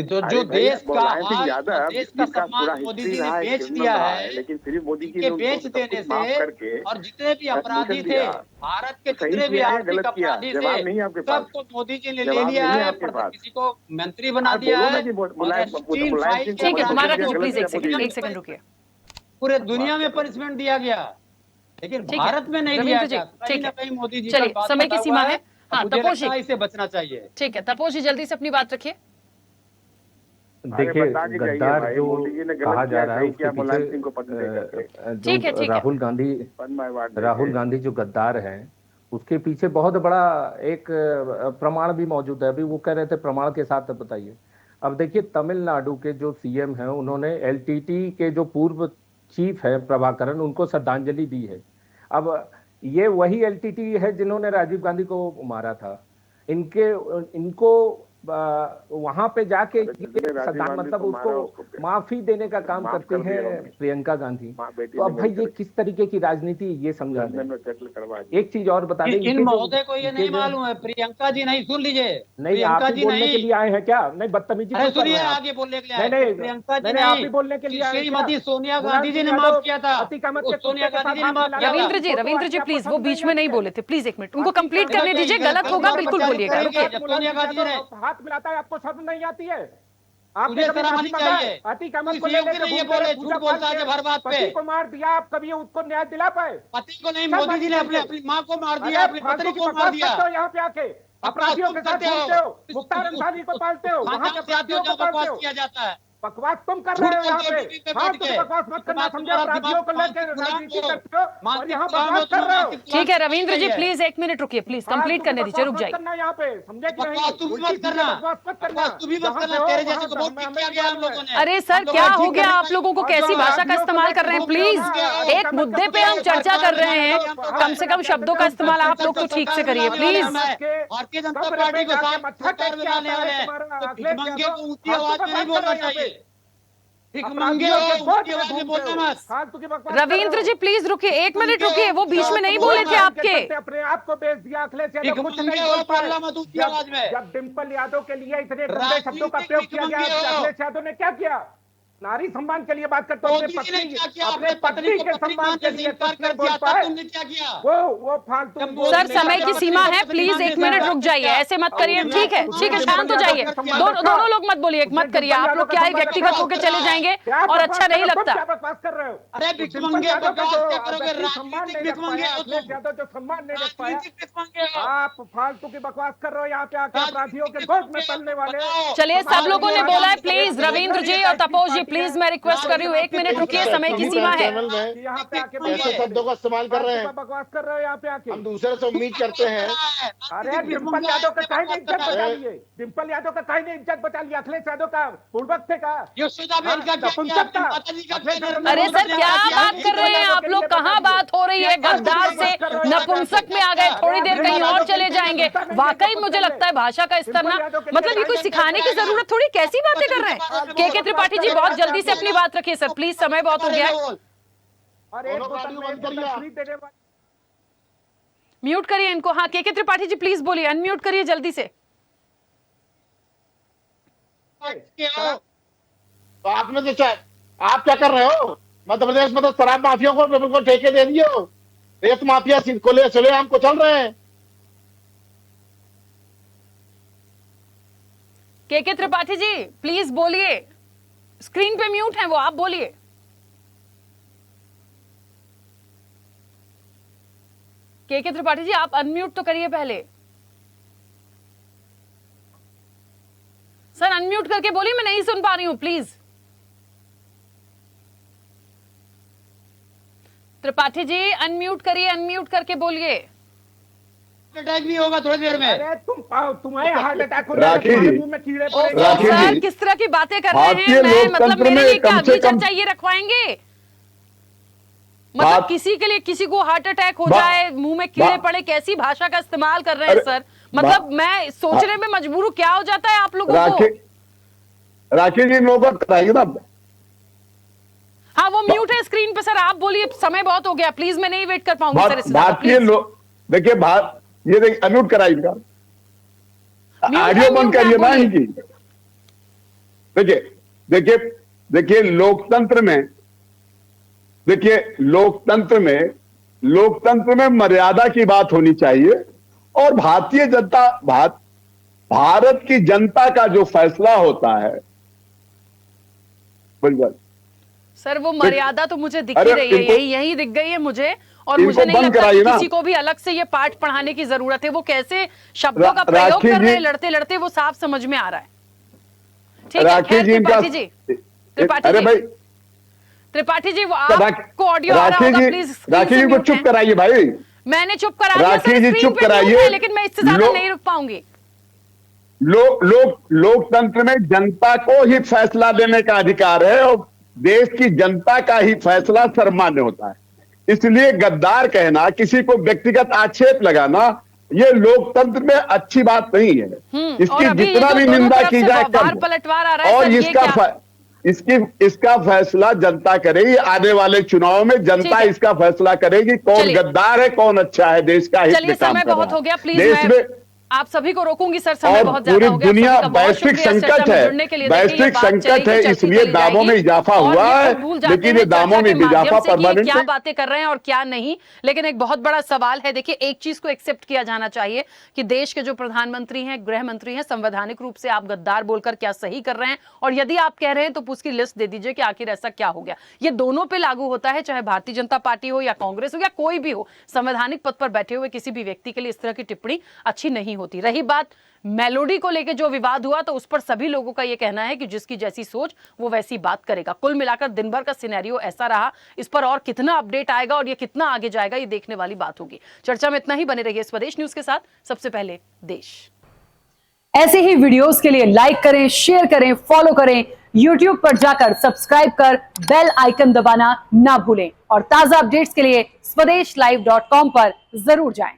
जो देश का सम्मान मोदी जी ने बेच दिया है, लेकिन फिर मोदी जी के बेच देने से और जितने भी अपराधी थे भारत के, जितने भी आर्थिक अपराधी थे, सबको मोदी जी ने ले लिया है, किसी को मंत्री बना दिया है। ठीक है कुमार राकेश प्लीज 1 सेकंड रुकिए। पूरे दुनिया में पनिशमेंट दिया गया, लेकिन भारत में नहीं दिया गया। कहीं ना कहीं मोदी जी चलिए समय की सीमा है, हाँ, मुझे तपोज लगता है जी। इससे बचना चाहिए। ठीक है, तपोज जी जल्दी से अपनी बात रखिए। देखिए, बता के जाइए गद्दार भाई, जो मोदी जी ने गलत कहा किया, जा रहा है सही उसके किया मुलायम पीछे सिंह को पत्र देकर के। ठीक है, ठीक जो है। राहुल गांधी जो गद्दार हैं, उसके पीछे बहुत बड़ा एक प्रमाण भी मौजूद है। अभी वो कह रहे थे प्रमाण के साथ बताइए। अब देखिए, तमिलनाडु के जो सीएम हैं, उन्होंने एलटीटी के जो पूर्व चीफ है प्रभाकरन, उनको श्रद्धांजलि दी है। अब ये वही एलटीटी है जिन्होंने राजीव गांधी को मारा था। इनको वहां पे जाके मतलब उसको माफी देने का काम करती है प्रियंका गांधी। तो अब भाई ये किस तरीके की राजनीति, ये समझा दें। एक चीज और बता दें, इन महोदय को ये नहीं मालूम है, प्रियंका जी नहीं, सुन लीजिए, नहीं आप प्रियंका ही जी बोलने नहीं, के लिए आए हैं क्या? नहीं, बदतमीजी अरे क्यों कर रहे सुनिए, हैं आप? आगे बोलने के लिए आए, नहीं, प्रियंका जी नहीं, आप ही नहीं, बोलने के लिए आए हैं क्या? श्रीमती सोनिया गांधी जी ने मुलायम माफ सिंह किया था, अति कामत वो के सोनिया कुत्ते के गांधी जी ने साथ माफ किया था। रविंद्र जी प्लीज, वो बीच में नहीं बोले थे, प्लीज एक मिनट उनको कंप्लीट करने दीजिए। गलत होगा बिल्कुल बोलिएगा, रुकिए। सोनिया गांधी ने हाथ मिलाता है, आपको शर्म नहीं आती है? मुझे शर्म आनी चाहिए। अति कामत को किसी ले के लिए लेके ये घूमते बोले, रहे, झूठ पूजा बोलता पाठ है जब हर बात पे। पति को मार दिया, आप कभी उसको न्याय दिला पाए? पति को नहीं, मोदी जी ने अपनी माँ को मार दिया, अपनी पत्नी को मार दिया। यहाँ पे आके अपराधियों के साथ घूमते हो, मुख्तार अंसारी को पालते हो, वहाँ के अपराधियों को पालते हो। किया जाता है, बकवास तुम कर रहे हो यहाँ पे। हाँ, तुम बकवास मत करना, समझे? अपराधियों को लेकर राजनीति करते हो और यहाँ बकवास कर रहे हो। ठीक है रविंद्र जी, प्लीज एक मिनट रुकिए, प्लीज कंप्लीट करने दीजिए, रुक जाइए। करना यहाँ पे, समझे कि नहीं? तू भी मत करना, तू भी मत करना, तेरे जैसे को बहुत किया गया हम लोगों ने। अरे सर, क्या हो गया आप लोगों को? कैसी भाषा का इस्तेमाल कर रहे हैं? प्लीज एक मुद्दे पे हम चर्चा कर रहे हैं, कम से कम शब्दों का इस्तेमाल आप लोग तो ठीक से करिए प्लीज। भारतीय जनता पार्टी को साफ सरकार बनाने वाले हैं, तो भिखमंगे को ऊंची आवाज में नहीं बोलना चाहिए। भिखमंगे को ऊंची आवाज में बोलना मत। रविंद्र जी प्लीज रुकिए, एक मिनट रुकिए, वो बीच में नहीं बोले थे आपके। अपने आप को बेच दिया अखिलेश यादव, कुछ नहीं बोल पाए। जब डिम्पल यादव के लिए इतने गंदे शब्दों का प्रयोग किया गया, अखिलेश यादव ने क्या किया? नारी सम्मान के लिए बात करते हो, अपने पत्नी के सम्मान के लिए कुछ नहीं बोल पाए। वो फालतू। सर समय की सीमा है, प्लीज एक मिनट रुक जाइए, ऐसे मत करिए। ठीक है, शांत हो जाइए, दोनों लोग मत बोलिए, मत करिए। आप लोग क्या है, व्यक्तिगत होकर चले जाएंगे और अच्छा नहीं लगता। अरे भिखमंगे यादव जो सम्मान नहीं रख पाया, आप फालतू की बकवास कर रहे हो यहाँ पे आकर, अपराधियों के गोद में तलने वाले। चलिए, सब लोगों ने बोला है, प्लीज रविंद्र जी और तपोज जी प्लीज मैं रिक्वेस्ट कर रही हूँ, एक मिनट रुकिए, समय की सीमा है। यहाँ पे आके ऐसे शब्दों का इस्तेमाल कर रहे हैं, बकवास कर रहे हो यहाँ पे आके। हम दूसरे से उम्मीद करते हैं। अरे डिम्पल यादव का कहीं नहीं इज्जत बचा लिए, डिम्पल यादव का कहीं नहीं इज्जत बचा लिया, अखिलेश यादव का पूर्वक थे का। अरे सर, क्या बात कर रहे हैं आप लोग? कहाँ बात हो रही है? गद्दार से नपुंसक में आ गए, थोड़ी देर कहीं और चले जाएंगे। वाकई मुझे लगता है भाषा का स्तर ना, मतलब ये कोई सिखाने की जरूरत थोड़ी, कैसी बातें कर रहे हैं। के त्रिपाठी जी बहुत जल्दी से अपनी बात रखिए सर, प्लीज, समय बहुत हो गया है। म्यूट करिए इनको। हाँ, के त्रिपाठी जी प्लीज बोलिए, अनम्यूट करिए जल्दी से। तो आपने तो आप क्या कर रहे हो? मध्य प्रदेश में तो शराब माफिया को बिल्कुल ठेके दे दिए हो, रेत माफिया को ले चले हमको चल रहे हैं। के त्रिपाठी जी प्लीज बोलिए, स्क्रीन पे म्यूट है वो, आप बोलिए। के त्रिपाठी जी आप अनम्यूट तो करिए पहले। सर अनम्यूट करके बोलिए, मैं नहीं सुन पा रही हूं, प्लीज। त्रिपाठी जी अनम्यूट करिए, अनम्यूट करके बोलिए। अटैक भी होगा थोड़ी देर में। अरे तुम्हारे हार्ट अटैक हो में कीड़े सर किस तरह की बातें कर रहे हैं? मैं मतलब मेरे लिए क्या अगली चर्चा ये रखवाएंगे? मतलब किसी के लिए, किसी को हार्ट अटैक हो जाए, मुंह में कीड़े पड़े, कैसी भाषा का इस्तेमाल कर रहे हैं सर? मतलब मैं सोचने में मजबूर हूं, क्या हो जाता है आप लोगों को? राखी जी नौबत कराइए ना। हाँ वो म्यूट है स्क्रीन पे सर, आप बोलिए, समय बहुत हो गया, प्लीज मैं नहीं वेट कर पाऊंगी सर इससे। भारतीय लोग देखिए, ये देखिए अनम्यूट कराइएगा, ऑडियो बंद करिए ना इनकी। देखिए लोकतंत्र में, देखिए लोकतंत्र में मर्यादा की बात होनी चाहिए, और भारत की जनता का जो फैसला होता है, बिल्कुल सर वो मर्यादा तो मुझे दिख ही रही है, यही दिख गई है मुझे। और मुझे नहीं बंद लगता कराइए कि ना। किसी को भी अलग से ये पाठ पढ़ाने की जरूरत है। वो कैसे शब्दों का प्रयोग राखी कर रहे हैं जी- लड़ते लड़ते, वो साफ समझ में आ रहा है। ठीक है, राखी खैर जी इनका त्रिपाठी जी, त्रिपाठी अरे जी, भाई त्रिपाठी जी, वो राखी आपको ऑडियो आ रहा होगा, प्लीज राखी जी को चुप कराइए भाई। मैंने चुप करा दिया राखी सर, जी स्क्रीन चुप पे म्यूट कराइए। है, लेकिन मैं इससे ज्यादा लो- नहीं रुक पाऊंगी। लोकतंत्र में जनता को ही फैसला देने का अधिकार है और देश की जनता का ही फैसला सर्वमान्य होता है। इसलिए गद्दार कहना, किसी को व्यक्तिगत आक्षेप लगाना, ये लोकतंत्र में अच्छी बात नहीं है। और इसकी अभी ये जितना जो भी दोनों निंदा तरफ की से जाए बार कम पलटवार आ रहा है। है और सर, ये क्या? इसका फैसला जनता करेगी। आने वाले चुनाव में ठीक जनता है। इसका फैसला करेगी, कौन चलिए। गद्दार है, कौन अच्छा है, देश का हित चलिए, में काम समय कर रहा बहुत है। हो गया, प्लीज देश मैं में आप सभी को रोकूंगी सर, समय और बहुत ज्यादा पूरी हो गया। दुनिया सभी का बहुत वैश्विक शुक्रिया इस संकट चर्चा में है, जुड़ने के लिए। देखिए, ये वैश्विक बात संकट चलेगी, है, चलती इसलिए चली दामों में जाएगी। इजाफा और हुआ ये है, खुद भूल जाते लेकिन हैं ये दामों चर्चा में के माध्यम इजाफा से कि ये परमानेंट क्या नहीं। बातें कर रहे हैं और क्या नहीं। लेकिन एक बहुत बड़ा सवाल है, देखिए एक चीज को एक्सेप्ट किया जाना चाहिए कि देश के जो प्रधानमंत्री हैं, गृह मंत्री हैं, संवैधानिक रूप से आप गद्दार बोलकर क्या सही कर रहे हैं, और यदि आप कह रहे हैं तो उसकी लिस्ट दे दीजिए कि आखिर ऐसा क्या हो गया। ये दोनों पे लागू होता है, चाहे भारतीय जनता पार्टी हो या कांग्रेस हो या कोई भी हो। संवैधानिक पद पर बैठे हुए किसी भी व्यक्ति के लिए इस तरह की टिप्पणी अच्छी नहीं होती। रही बात मेलोडी को लेकर जो विवाद हुआ, तो उस पर सभी लोगों का यह कहना है कि जिसकी जैसी सोच वो वैसी बात करेगा। कुल मिलाकर दिन भर का सिनेरियो ऐसा रहा। इस पर और कितना अपडेट आएगा और ये कितना आगे जाएगा, ये देखने वाली बात होगी। चर्चा में इतना ही। बने रहिए स्वदेश न्यूज के साथ। सबसे पहले देश। ऐसे ही वीडियोस के लिए लाइक करें, शेयर करें, फॉलो करें। YouTube पर जाकर सब्सक्राइब कर बेल आइकन दबाना ना भूलें और ताजा अपडेट्स के लिए स्वदेशलाइव.com पर जरूर जाएं।